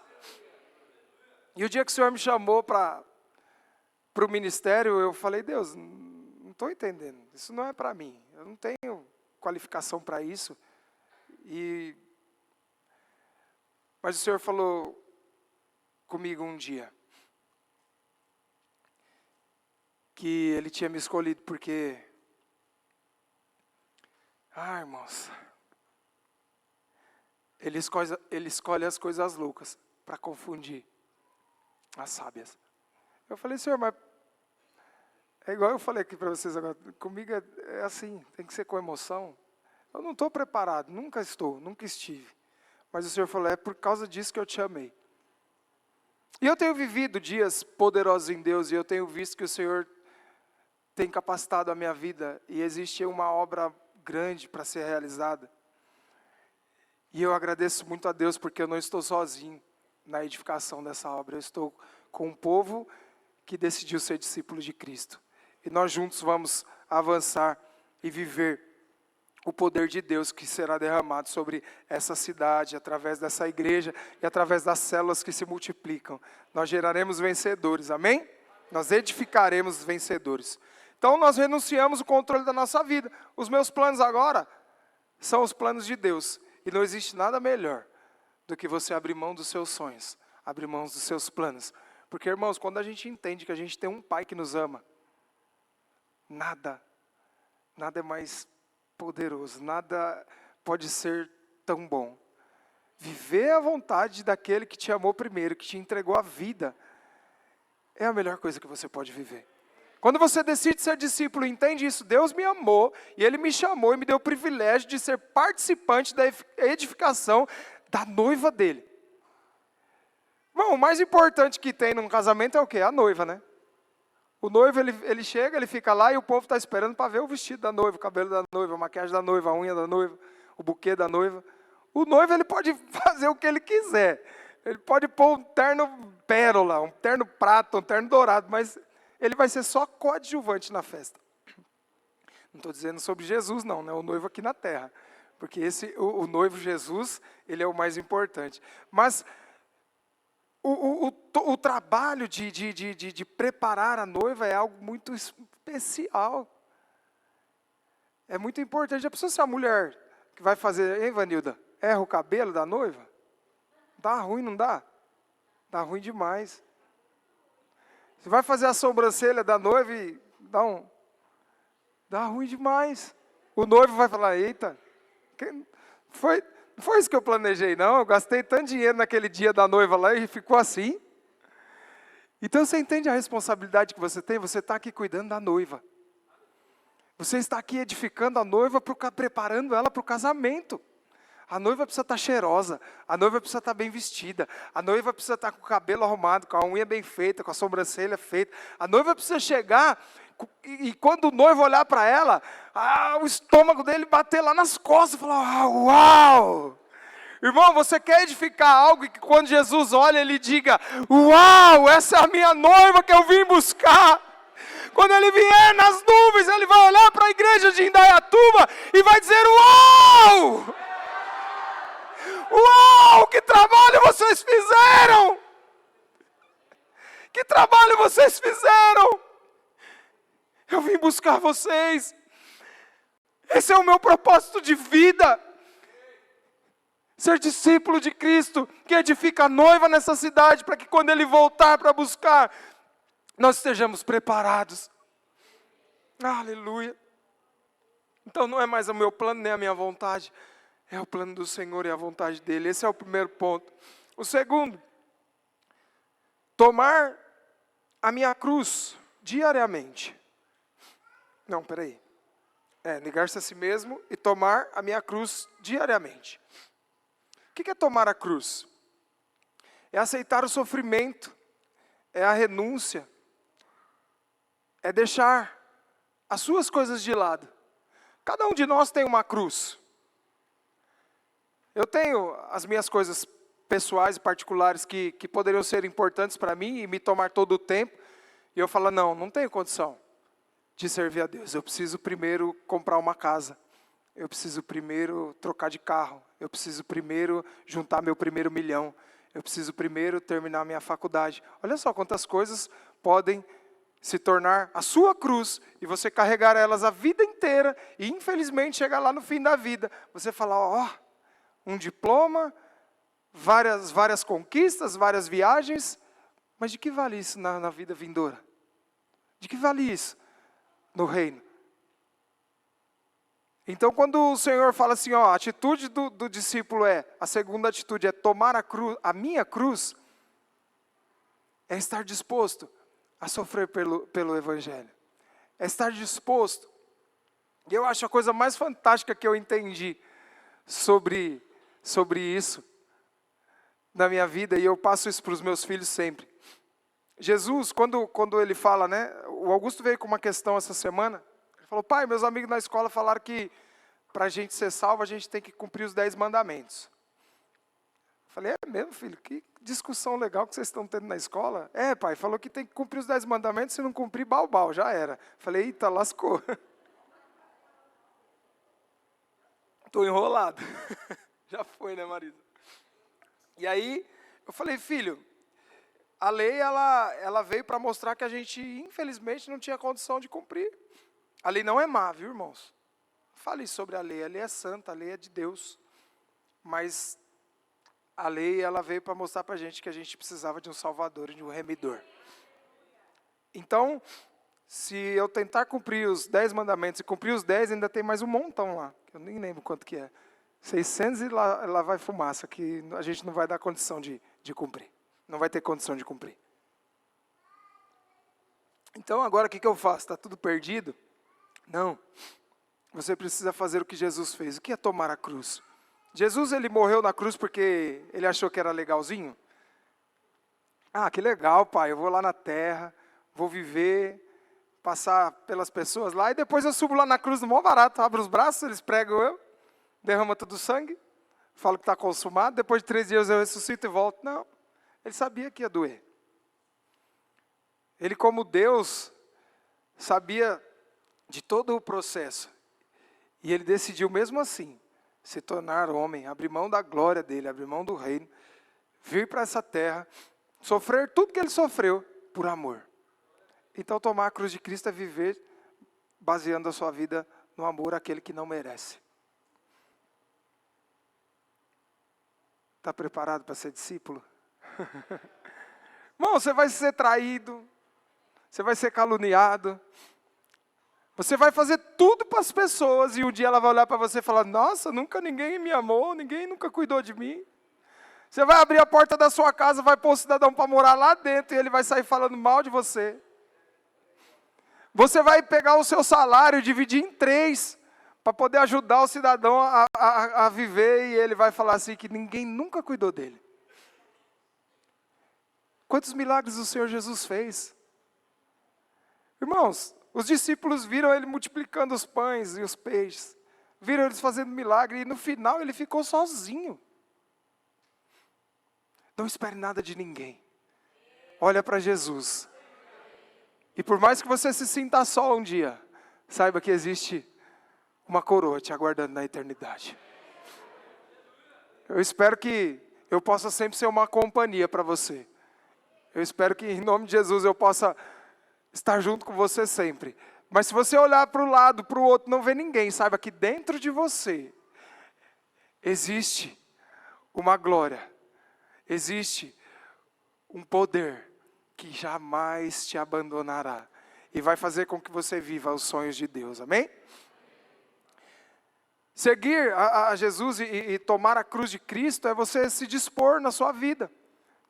E o dia que o Senhor me chamou para o ministério, eu falei, Deus, não estou entendendo. Isso não é para mim. Eu não tenho qualificação para isso. Mas o Senhor falou comigo um dia que Ele tinha me escolhido porque... irmãos, Ele escolhe as coisas loucas para confundir as sábias. Eu falei, Senhor, mas é igual eu falei aqui para vocês agora, comigo é assim, tem que ser com emoção. Eu não estou preparado, nunca estive. Mas o Senhor falou, é por causa disso que eu te amei. E eu tenho vivido dias poderosos em Deus, e eu tenho visto que o Senhor tem capacitado a minha vida, e existe uma obra grande para ser realizada. E eu agradeço muito a Deus, porque eu não estou sozinho na edificação dessa obra. Eu estou com um povo que decidiu ser discípulo de Cristo. E nós juntos vamos avançar e viver o poder de Deus que será derramado sobre essa cidade, através dessa igreja e através das células que se multiplicam. Nós geraremos vencedores, amém? Nós edificaremos vencedores. Então nós renunciamos o controle da nossa vida. Os meus planos agora são os planos de Deus. E não existe nada melhor do que você abrir mão dos seus sonhos, abrir mão dos seus planos. Porque, irmãos, quando a gente entende que a gente tem um Pai que nos ama, nada é mais poderoso, nada pode ser tão bom. Viver a vontade daquele que te amou primeiro, que te entregou a vida, é a melhor coisa que você pode viver. Quando você decide ser discípulo, entende isso, Deus me amou, e Ele me chamou e me deu o privilégio de ser participante da edificação da noiva dEle. Bom, o mais importante que tem num casamento é o quê? A noiva, né? O noivo, ele chega, ele fica lá e o povo está esperando para ver o vestido da noiva, o cabelo da noiva, a maquiagem da noiva, a unha da noiva, o buquê da noiva. O noivo, ele pode fazer o que ele quiser. Ele pode pôr um terno pérola, um terno prata, um terno dourado, mas ele vai ser só coadjuvante na festa. Não estou dizendo sobre Jesus, não, né? O noivo aqui na terra. Porque o noivo Jesus, ele é o mais importante. Mas o trabalho de preparar a noiva é algo muito especial. É muito importante. Já pensou se a mulher que vai fazer, hein, Vanilda, erra o cabelo da noiva? Dá ruim, não dá? Dá ruim demais. Você vai fazer a sobrancelha da noiva e dá ruim demais. O noivo vai falar, eita, não foi isso que eu planejei, não. Eu gastei tanto dinheiro naquele dia da noiva lá e ficou assim. Então você entende a responsabilidade que você tem? Você está aqui cuidando da noiva. Você está aqui edificando a noiva, preparando ela para o casamento. A noiva precisa estar cheirosa, a noiva precisa estar bem vestida, a noiva precisa estar com o cabelo arrumado, com a unha bem feita, com a sobrancelha feita. A noiva precisa chegar e quando o noivo olhar para ela, o estômago dele bater lá nas costas e falar, uau! Irmão, você quer edificar algo e que quando Jesus olha, ele diga, uau, essa é a minha noiva que eu vim buscar. Quando ele vier nas nuvens, ele vai olhar para a igreja de Indaiatuba e vai dizer, uau! Uau, que trabalho vocês fizeram! Que trabalho vocês fizeram! Eu vim buscar vocês. Esse é o meu propósito de vida. Ser discípulo de Cristo, que edifica a noiva nessa cidade, para que quando Ele voltar para buscar, nós estejamos preparados. Aleluia. Então não é mais o meu plano, nem a minha vontade. É o plano do Senhor e a vontade dEle. Esse é o primeiro ponto. O segundo, tomar a minha cruz diariamente. Não, peraí. Negar-se a si mesmo e tomar a minha cruz diariamente. O que é tomar a cruz? É aceitar o sofrimento, é a renúncia, é deixar as suas coisas de lado. Cada um de nós tem uma cruz. Eu tenho as minhas coisas pessoais e particulares que poderiam ser importantes para mim e me tomar todo o tempo. E eu falo, não tenho condição de servir a Deus. Eu preciso primeiro comprar uma casa. Eu preciso primeiro trocar de carro. Eu preciso primeiro juntar meu primeiro milhão. Eu preciso primeiro terminar minha faculdade. Olha só quantas coisas podem se tornar a sua cruz e você carregar elas a vida inteira e infelizmente chegar lá no fim da vida. Você fala, um diploma, várias conquistas, várias viagens, mas de que vale isso na vida vindoura? De que vale isso no reino? Então, quando o Senhor fala assim, a atitude do discípulo a segunda atitude é tomar a minha cruz, é estar disposto a sofrer pelo Evangelho. É estar disposto. E eu acho a coisa mais fantástica que eu entendi sobre isso na minha vida, e eu passo isso para os meus filhos sempre. Jesus, quando ele fala, né, o Augusto veio com uma questão essa semana, ele falou, pai, meus amigos na escola falaram que para a gente ser salvo, a gente tem que cumprir os 10 mandamentos. Eu falei, é mesmo, filho? Que discussão legal que vocês estão tendo na escola. Pai, falou que tem que cumprir os 10 mandamentos, se não cumprir, balbal, já era. Eu falei, eita, lascou. Estou enrolado. Já foi, né, Marisa? E aí, eu falei, filho, A lei, ela veio para mostrar que a gente, infelizmente, não tinha condição de cumprir. A lei não é má, viu, irmãos? Fale sobre a lei é santa, a lei é de Deus. Mas a lei, ela veio para mostrar para a gente que a gente precisava de um salvador, de um remidor. Então, se eu tentar cumprir os 10 mandamentos e cumprir os 10, ainda tem mais um montão lá. Eu nem lembro quanto que é. 600 e lá vai fumaça, que a gente não vai dar condição de cumprir. Não vai ter condição de cumprir. Então, agora o que eu faço? Está tudo perdido? Não. Você precisa fazer o que Jesus fez. O que é tomar a cruz? Jesus, ele morreu na cruz porque ele achou que era legalzinho? Ah, que legal, pai. Eu vou lá na terra, vou viver, passar pelas pessoas lá, e depois eu subo lá na cruz no maior barato, abro os braços, eles pregam eu, derrama todo o sangue, falo que está consumado, depois de 3 dias eu ressuscito e volto. Não. Ele sabia que ia doer. Ele, como Deus, sabia de todo o processo. E ele decidiu, mesmo assim, se tornar homem, abrir mão da glória dele, abrir mão do reino, vir para essa terra, sofrer tudo que ele sofreu por amor. Então, tomar a cruz de Cristo é viver baseando a sua vida no amor àquele que não merece. Está preparado para ser discípulo? Irmão, você vai ser traído, você vai ser caluniado, você vai fazer tudo para as pessoas e um dia ela vai olhar para você e falar: nossa, nunca ninguém me amou, ninguém nunca cuidou de mim. Você vai abrir a porta da sua casa, vai pôr um cidadão para morar lá dentro e ele vai sair falando mal de você. Você vai pegar o seu salário e dividir em 3 para poder ajudar o cidadão a viver, e ele vai falar assim que ninguém nunca cuidou dele. Quantos milagres o Senhor Jesus fez? Irmãos, os discípulos viram ele multiplicando os pães e os peixes, viram eles fazendo milagre, e no final ele ficou sozinho. Não espere nada de ninguém. Olha para Jesus. E por mais que você se sinta só um dia, saiba que existe uma coroa te aguardando na eternidade. Eu espero que eu possa sempre ser uma companhia para você. Eu espero que em nome de Jesus eu possa estar junto com você sempre. Mas se você olhar para o lado, para o outro, não vê ninguém, saiba que dentro de você existe uma glória, existe um poder que jamais te abandonará e vai fazer com que você viva os sonhos de Deus, amém? Seguir a Jesus e tomar a cruz de Cristo é você se dispor na sua vida.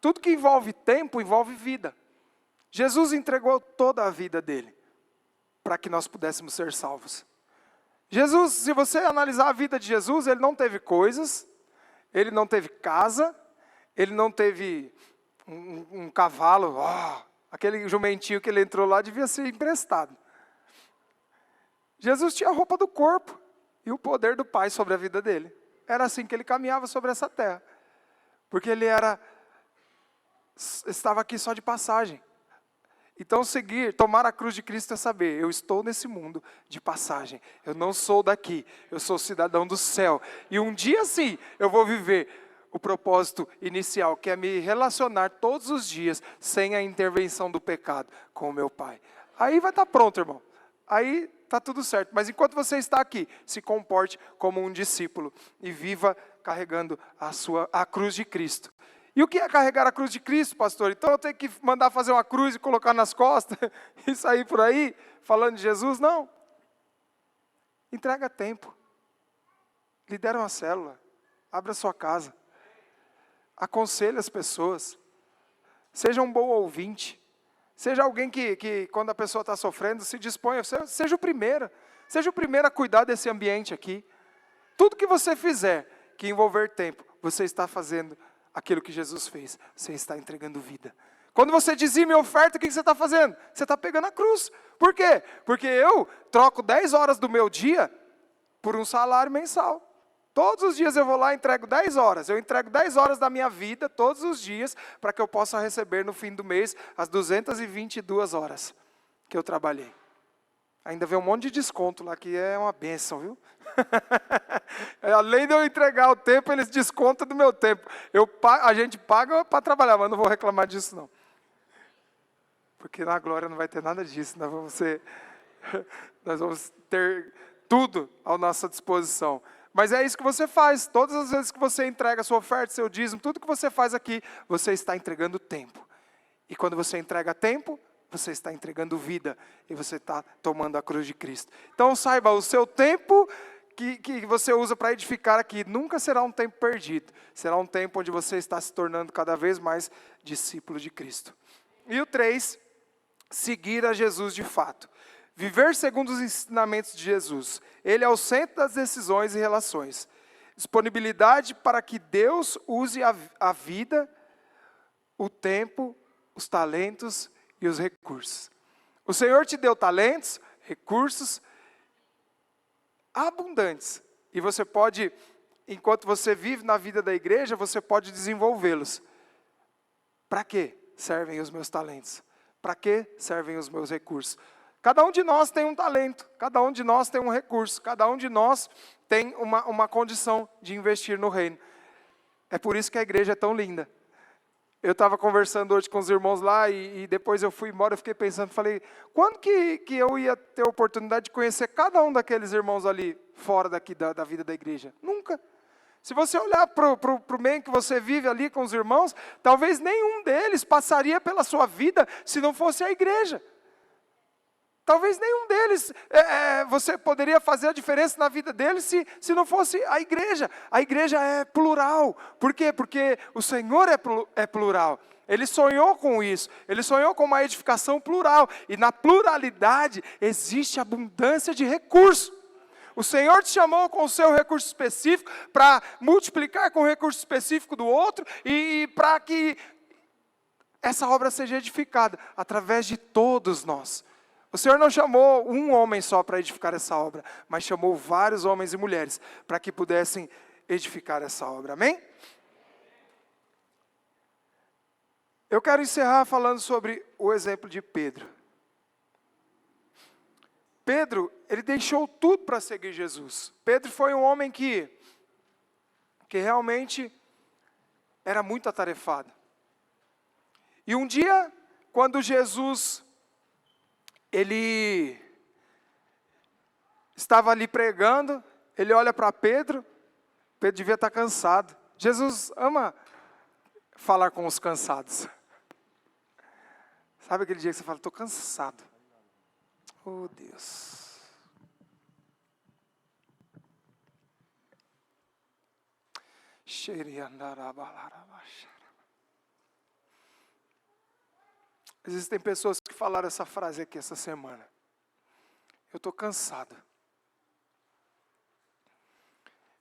Tudo que envolve tempo, envolve vida. Jesus entregou toda a vida dele para que nós pudéssemos ser salvos. Jesus, se você analisar a vida de Jesus, ele não teve coisas, ele não teve casa, ele não teve um cavalo, aquele jumentinho que ele entrou lá devia ser emprestado. Jesus tinha a roupa do corpo e o poder do Pai sobre a vida dele. Era assim que ele caminhava sobre essa terra, porque ele estava aqui só de passagem. Então tomar a cruz de Cristo é saber, eu estou nesse mundo de passagem, eu não sou daqui, eu sou cidadão do céu, e um dia sim, eu vou viver o propósito inicial, que é me relacionar todos os dias, sem a intervenção do pecado, com o meu Pai. Aí vai estar pronto, irmão, aí está tudo certo, mas enquanto você está aqui, se comporte como um discípulo, e viva carregando a cruz de Cristo. E o que é carregar a cruz de Cristo, pastor? Então eu tenho que mandar fazer uma cruz e colocar nas costas e sair por aí falando de Jesus? Não. Entrega tempo. Lidera uma célula. Abra sua casa. Aconselhe as pessoas. Seja um bom ouvinte. Seja alguém que quando a pessoa está sofrendo, se disponha. Seja o primeiro. Seja o primeiro a cuidar desse ambiente aqui. Tudo que você fizer que envolver tempo, você está fazendo aquilo que Jesus fez, você está entregando vida. Quando você dizima e oferta, o que você está fazendo? Você está pegando a cruz. Por quê? Porque eu troco 10 horas do meu dia por um salário mensal. Todos os dias eu vou lá e entrego 10 horas. Eu entrego 10 horas da minha vida, todos os dias, para que eu possa receber no fim do mês as 222 horas que eu trabalhei. Ainda vem um monte de desconto lá, que é uma bênção, viu? Além de eu entregar o tempo, eles descontam do meu tempo. A gente paga para trabalhar, mas não vou reclamar disso não. Porque na glória não vai ter nada disso. Nós vamos ter tudo à nossa disposição. Mas é isso que você faz. Todas as vezes que você entrega a sua oferta, seu dízimo, tudo que você faz aqui, você está entregando tempo. E quando você entrega tempo, você está entregando vida. E você está tomando a cruz de Cristo. Então saiba, o seu tempo que você usa para edificar aqui nunca será um tempo perdido. Será um tempo onde você está se tornando cada vez mais discípulo de Cristo. E o 3, seguir a Jesus de fato. Viver segundo os ensinamentos de Jesus. Ele é o centro das decisões e relações. Disponibilidade para que Deus use a vida, o tempo, os talentos e os recursos. O Senhor te deu talentos, recursos abundantes. E você pode, enquanto você vive na vida da igreja, você pode desenvolvê-los. Para que servem os meus talentos? Para que servem os meus recursos? Cada um de nós tem um talento, cada um de nós tem um recurso, cada um de nós tem uma condição de investir no reino. É por isso que a igreja é tão linda. Eu estava conversando hoje com os irmãos lá e depois eu fui embora, eu fiquei pensando, falei, quando que eu ia ter a oportunidade de conhecer cada um daqueles irmãos ali, fora daqui da vida da igreja? Nunca. Se você olhar para o meio que você vive ali com os irmãos, talvez nenhum deles passaria pela sua vida se não fosse a igreja. Talvez nenhum deles, você poderia fazer a diferença na vida deles se não fosse a igreja. A igreja é plural. Por quê? Porque o Senhor é plural. Ele sonhou com isso. Ele sonhou com uma edificação plural. E na pluralidade existe abundância de recursos. O Senhor te chamou com o seu recurso específico para multiplicar com o recurso específico do outro e para que essa obra seja edificada através de todos nós. O Senhor não chamou um homem só para edificar essa obra, mas chamou vários homens e mulheres para que pudessem edificar essa obra. Amém? Eu quero encerrar falando sobre o exemplo de Pedro. Pedro, ele deixou tudo para seguir Jesus. Pedro foi um homem que realmente era muito atarefado. E um dia, quando Jesus ele estava ali pregando, ele olha para Pedro, Pedro devia estar cansado. Jesus ama falar com os cansados. Sabe aquele dia que você fala, estou cansado. Oh Deus. Existem pessoas que falaram essa frase aqui essa semana. Eu estou cansado.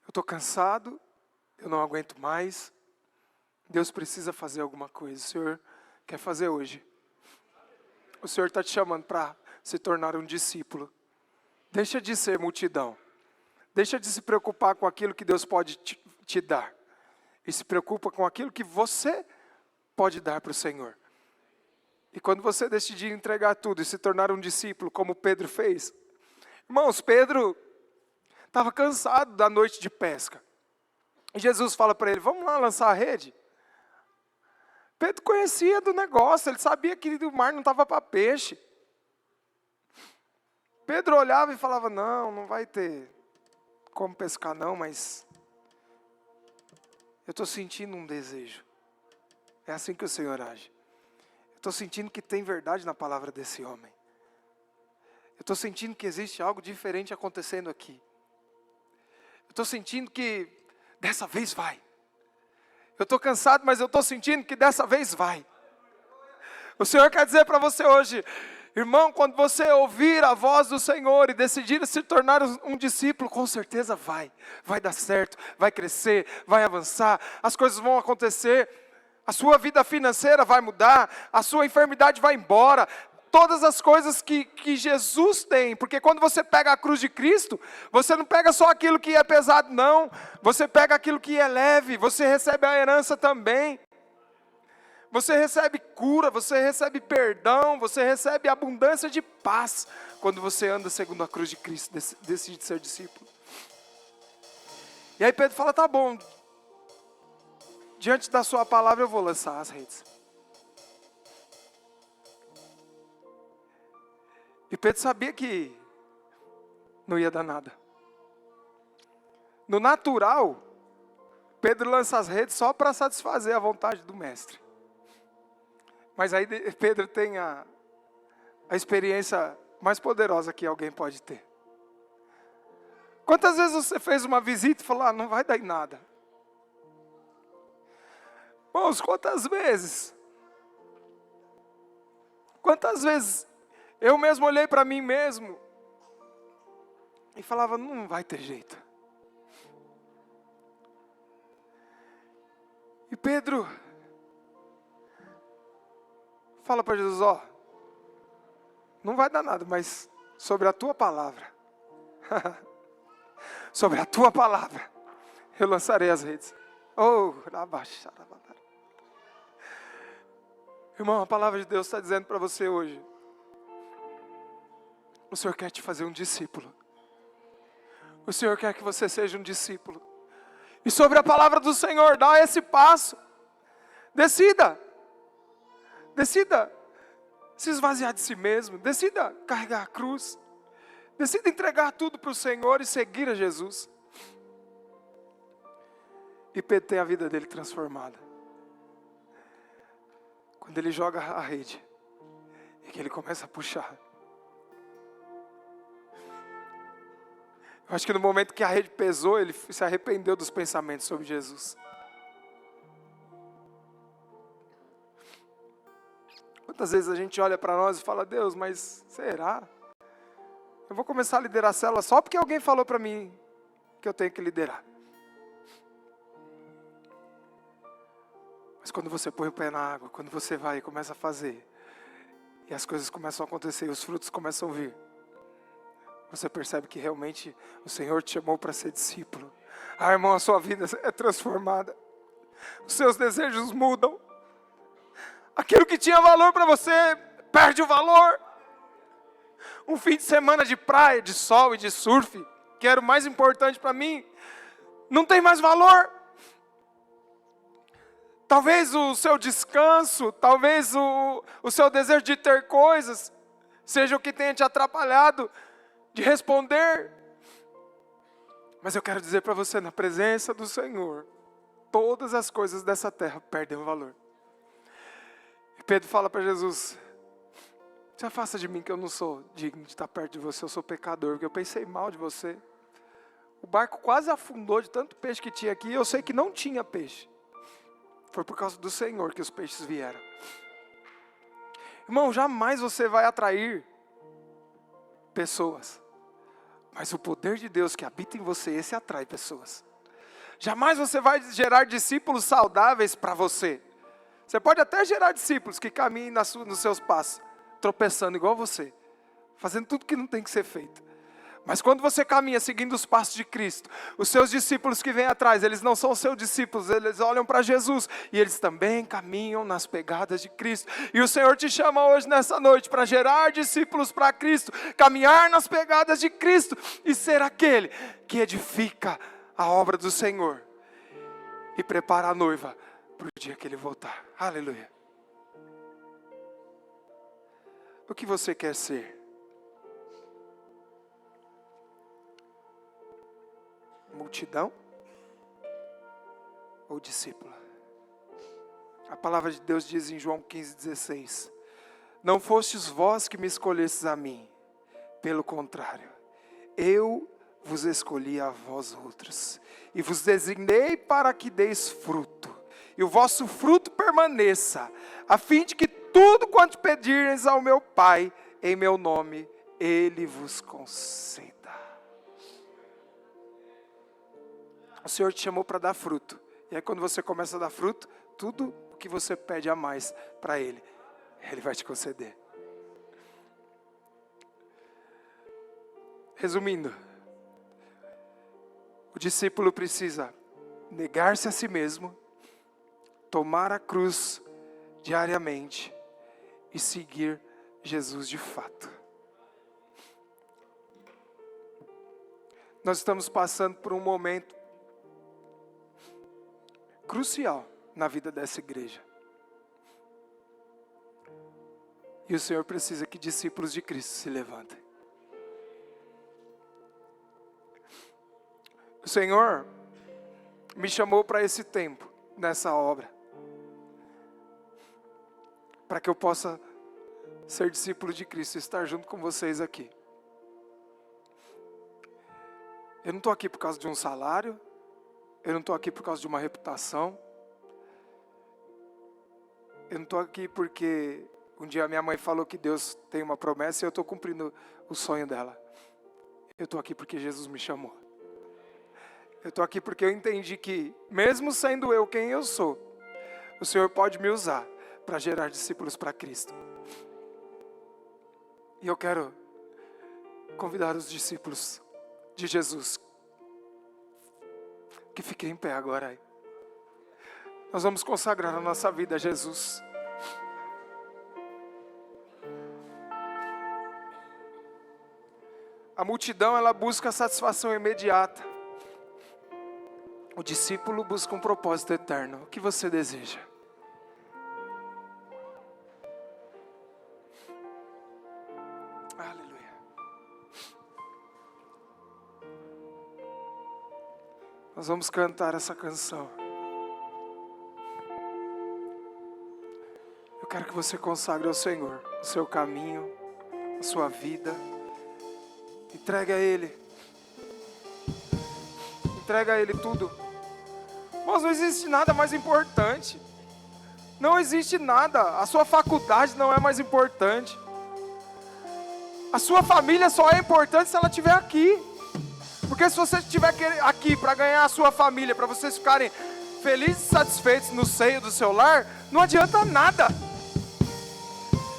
Eu estou cansado, eu não aguento mais. Deus precisa fazer alguma coisa. O Senhor quer fazer hoje. O Senhor está te chamando para se tornar um discípulo. Deixa de ser multidão. Deixa de se preocupar com aquilo que Deus pode te dar. E se preocupa com aquilo que você pode dar para o Senhor. E quando você decidir entregar tudo e se tornar um discípulo, como Pedro fez. Irmãos, Pedro estava cansado da noite de pesca. E Jesus fala para ele, vamos lá lançar a rede. Pedro conhecia do negócio, ele sabia que o mar não estava para peixe. Pedro olhava e falava, não vai ter como pescar não, mas eu estou sentindo um desejo. É assim que o Senhor age. Eu estou sentindo que tem verdade na palavra desse homem. Eu estou sentindo que existe algo diferente acontecendo aqui. Eu estou sentindo que dessa vez vai. Eu estou cansado, mas eu estou sentindo que dessa vez vai. O Senhor quer dizer para você hoje, irmão, quando você ouvir a voz do Senhor e decidir se tornar um discípulo, com certeza vai dar certo, vai crescer, vai avançar, as coisas vão acontecer, a sua vida financeira vai mudar, a sua enfermidade vai embora, todas as coisas que Jesus tem, porque quando você pega a cruz de Cristo, você não pega só aquilo que é pesado não, você pega aquilo que é leve, você recebe a herança também. Você recebe cura, você recebe perdão, você recebe abundância de paz quando você anda segundo a cruz de Cristo, decide ser discípulo. E aí Pedro fala, tá bom, diante da sua palavra eu vou lançar as redes. E Pedro sabia que não ia dar nada. No natural, Pedro lança as redes só para satisfazer a vontade do mestre. Mas aí Pedro tem a experiência mais poderosa que alguém pode ter. Quantas vezes você fez uma visita e falou, não vai dar em nada? Irmãos, quantas vezes? Quantas vezes eu mesmo olhei para mim mesmo e falava, não vai ter jeito. E Pedro fala para Jesus, não vai dar nada, mas sobre a tua palavra, sobre a tua palavra, eu lançarei as redes. Irmão, a palavra de Deus está dizendo para você hoje, o Senhor quer te fazer um discípulo. O Senhor quer que você seja um discípulo. E sobre a palavra do Senhor, dá esse passo. Decida se esvaziar de si mesmo, decida carregar a cruz, decida entregar tudo para o Senhor e seguir a Jesus. E Pedro tem a vida dele transformada. Quando ele joga a rede, e que ele começa a puxar. Eu acho que no momento que a rede pesou, ele se arrependeu dos pensamentos sobre Jesus. Quantas vezes a gente olha para nós e fala, Deus, mas será? Eu vou começar a liderar a célula só porque alguém falou para mim que eu tenho que liderar. Mas quando você põe o pé na água, quando você vai e começa a fazer, e as coisas começam a acontecer, e os frutos começam a vir, você percebe que realmente o Senhor te chamou para ser discípulo. Irmão, a sua vida é transformada. Os seus desejos mudam. Aquilo que tinha valor para você, perde o valor. Um fim de semana de praia, de sol e de surf, que era o mais importante para mim, não tem mais valor. Talvez o seu descanso, talvez o seu desejo de ter coisas, seja o que tenha te atrapalhado de responder. Mas eu quero dizer para você, na presença do Senhor, todas as coisas dessa terra perdem o valor. E Pedro fala para Jesus, se afasta de mim que eu não sou digno de estar perto de você, eu sou pecador, porque eu pensei mal de você. O barco quase afundou de tanto peixe que tinha aqui, e eu sei que não tinha peixe. Foi por causa do Senhor que os peixes vieram. Irmão, jamais você vai atrair pessoas. Mas o poder de Deus que habita em você, esse atrai pessoas. Jamais você vai gerar discípulos saudáveis para você. Você pode até gerar discípulos que caminhem nos seus passos, tropeçando igual você, fazendo tudo que não tem que ser feito. Mas quando você caminha seguindo os passos de Cristo, os seus discípulos que vêm atrás, eles não são seus discípulos, eles olham para Jesus e eles também caminham nas pegadas de Cristo. E o Senhor te chama hoje nessa noite para gerar discípulos para Cristo, caminhar nas pegadas de Cristo e ser aquele que edifica a obra do Senhor e prepara a noiva para o dia que Ele voltar. Aleluia. O que você quer ser? Multidão ou discípulo? A palavra de Deus diz em João 15,16: não fostes vós que me escolhestes a mim, pelo contrário, eu vos escolhi a vós outros, e vos designei para que deis fruto, e o vosso fruto permaneça, a fim de que tudo quanto pedirdes ao meu Pai, em meu nome, Ele vos conceda. O Senhor te chamou para dar fruto. E aí quando você começa a dar fruto, tudo o que você pede a mais para Ele, Ele vai te conceder. Resumindo, o discípulo precisa negar-se a si mesmo, tomar a cruz diariamente e seguir Jesus de fato. Nós estamos passando por um momento crucial na vida dessa igreja. E o Senhor precisa que discípulos de Cristo se levantem. O Senhor me chamou para esse tempo, nessa obra, para que eu possa ser discípulo de Cristo e estar junto com vocês aqui. Eu não estou aqui por causa de um salário, eu não estou aqui por causa de uma reputação, eu não estou aqui porque um dia minha mãe falou que Deus tem uma promessa e eu estou cumprindo o sonho dela. Eu estou aqui porque Jesus me chamou. Eu estou aqui porque eu entendi que, mesmo sendo eu quem eu sou, o Senhor pode me usar para gerar discípulos para Cristo. E eu quero convidar os discípulos de Jesus que fiquem em pé agora aí. Nós vamos consagrar a nossa vida a Jesus. A multidão, ela busca a satisfação imediata. O discípulo busca um propósito eterno. O que você deseja? Aleluia. Nós vamos cantar essa canção. Eu quero que você consagre ao Senhor o seu caminho, a sua vida. Entregue a Ele. Entrega a Ele tudo. Mas não existe nada mais importante. Não existe nada. A sua faculdade não é mais importante. A sua família só é importante se ela estiver aqui. Porque se você estiver aqui para ganhar a sua família, para vocês ficarem felizes e satisfeitos no seio do seu lar, não adianta nada.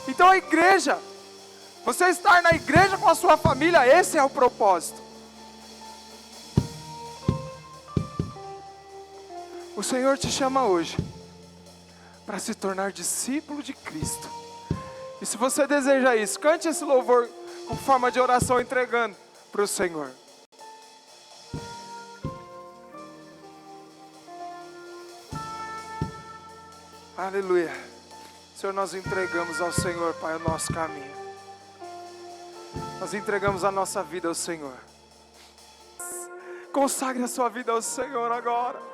Então a igreja, você estar na igreja com a sua família, esse é o propósito. O Senhor te chama hoje para se tornar discípulo de Cristo. E se você deseja isso, cante esse louvor com forma de oração, entregando para o Senhor. Aleluia. Senhor, nós entregamos ao Senhor, Pai, o nosso caminho. Nós entregamos a nossa vida ao Senhor. Consagre a sua vida ao Senhor agora.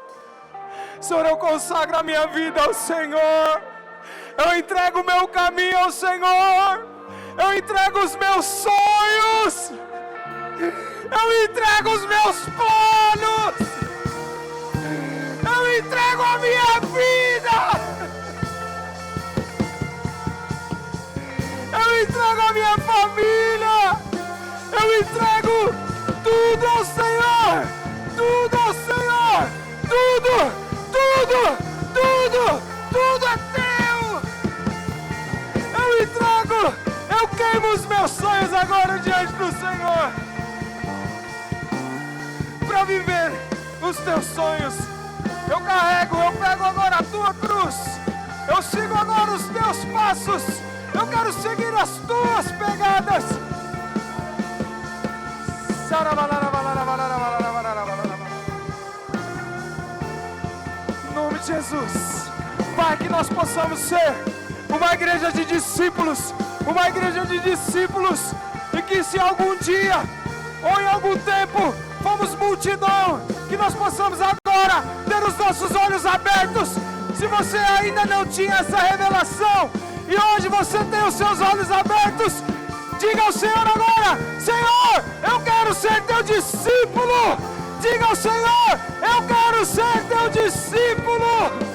Senhor, eu consagro a minha vida ao Senhor. Eu entrego o meu caminho ao Senhor. Eu entrego os meus sonhos. Eu entrego os meus planos. Eu entrego a minha vida. Eu entrego a minha família. Eu entrego tudo ao Senhor. Tudo ao Senhor. Tudo. Tudo é teu. Eu entrego, eu queimo os meus sonhos agora diante do Senhor, para viver os teus sonhos. Eu pego agora a tua cruz, eu sigo agora os teus passos, eu quero seguir as tuas pegadas. Em nome de Jesus, Pai, que nós possamos ser uma igreja de discípulos, e que se algum dia, ou em algum tempo, fomos multidão, que nós possamos agora ter os nossos olhos abertos. Se você ainda não tinha essa revelação, e hoje você tem os seus olhos abertos, diga ao Senhor agora: Senhor, eu quero ser teu discípulo. Diga ao Senhor: eu quero ser teu discípulo.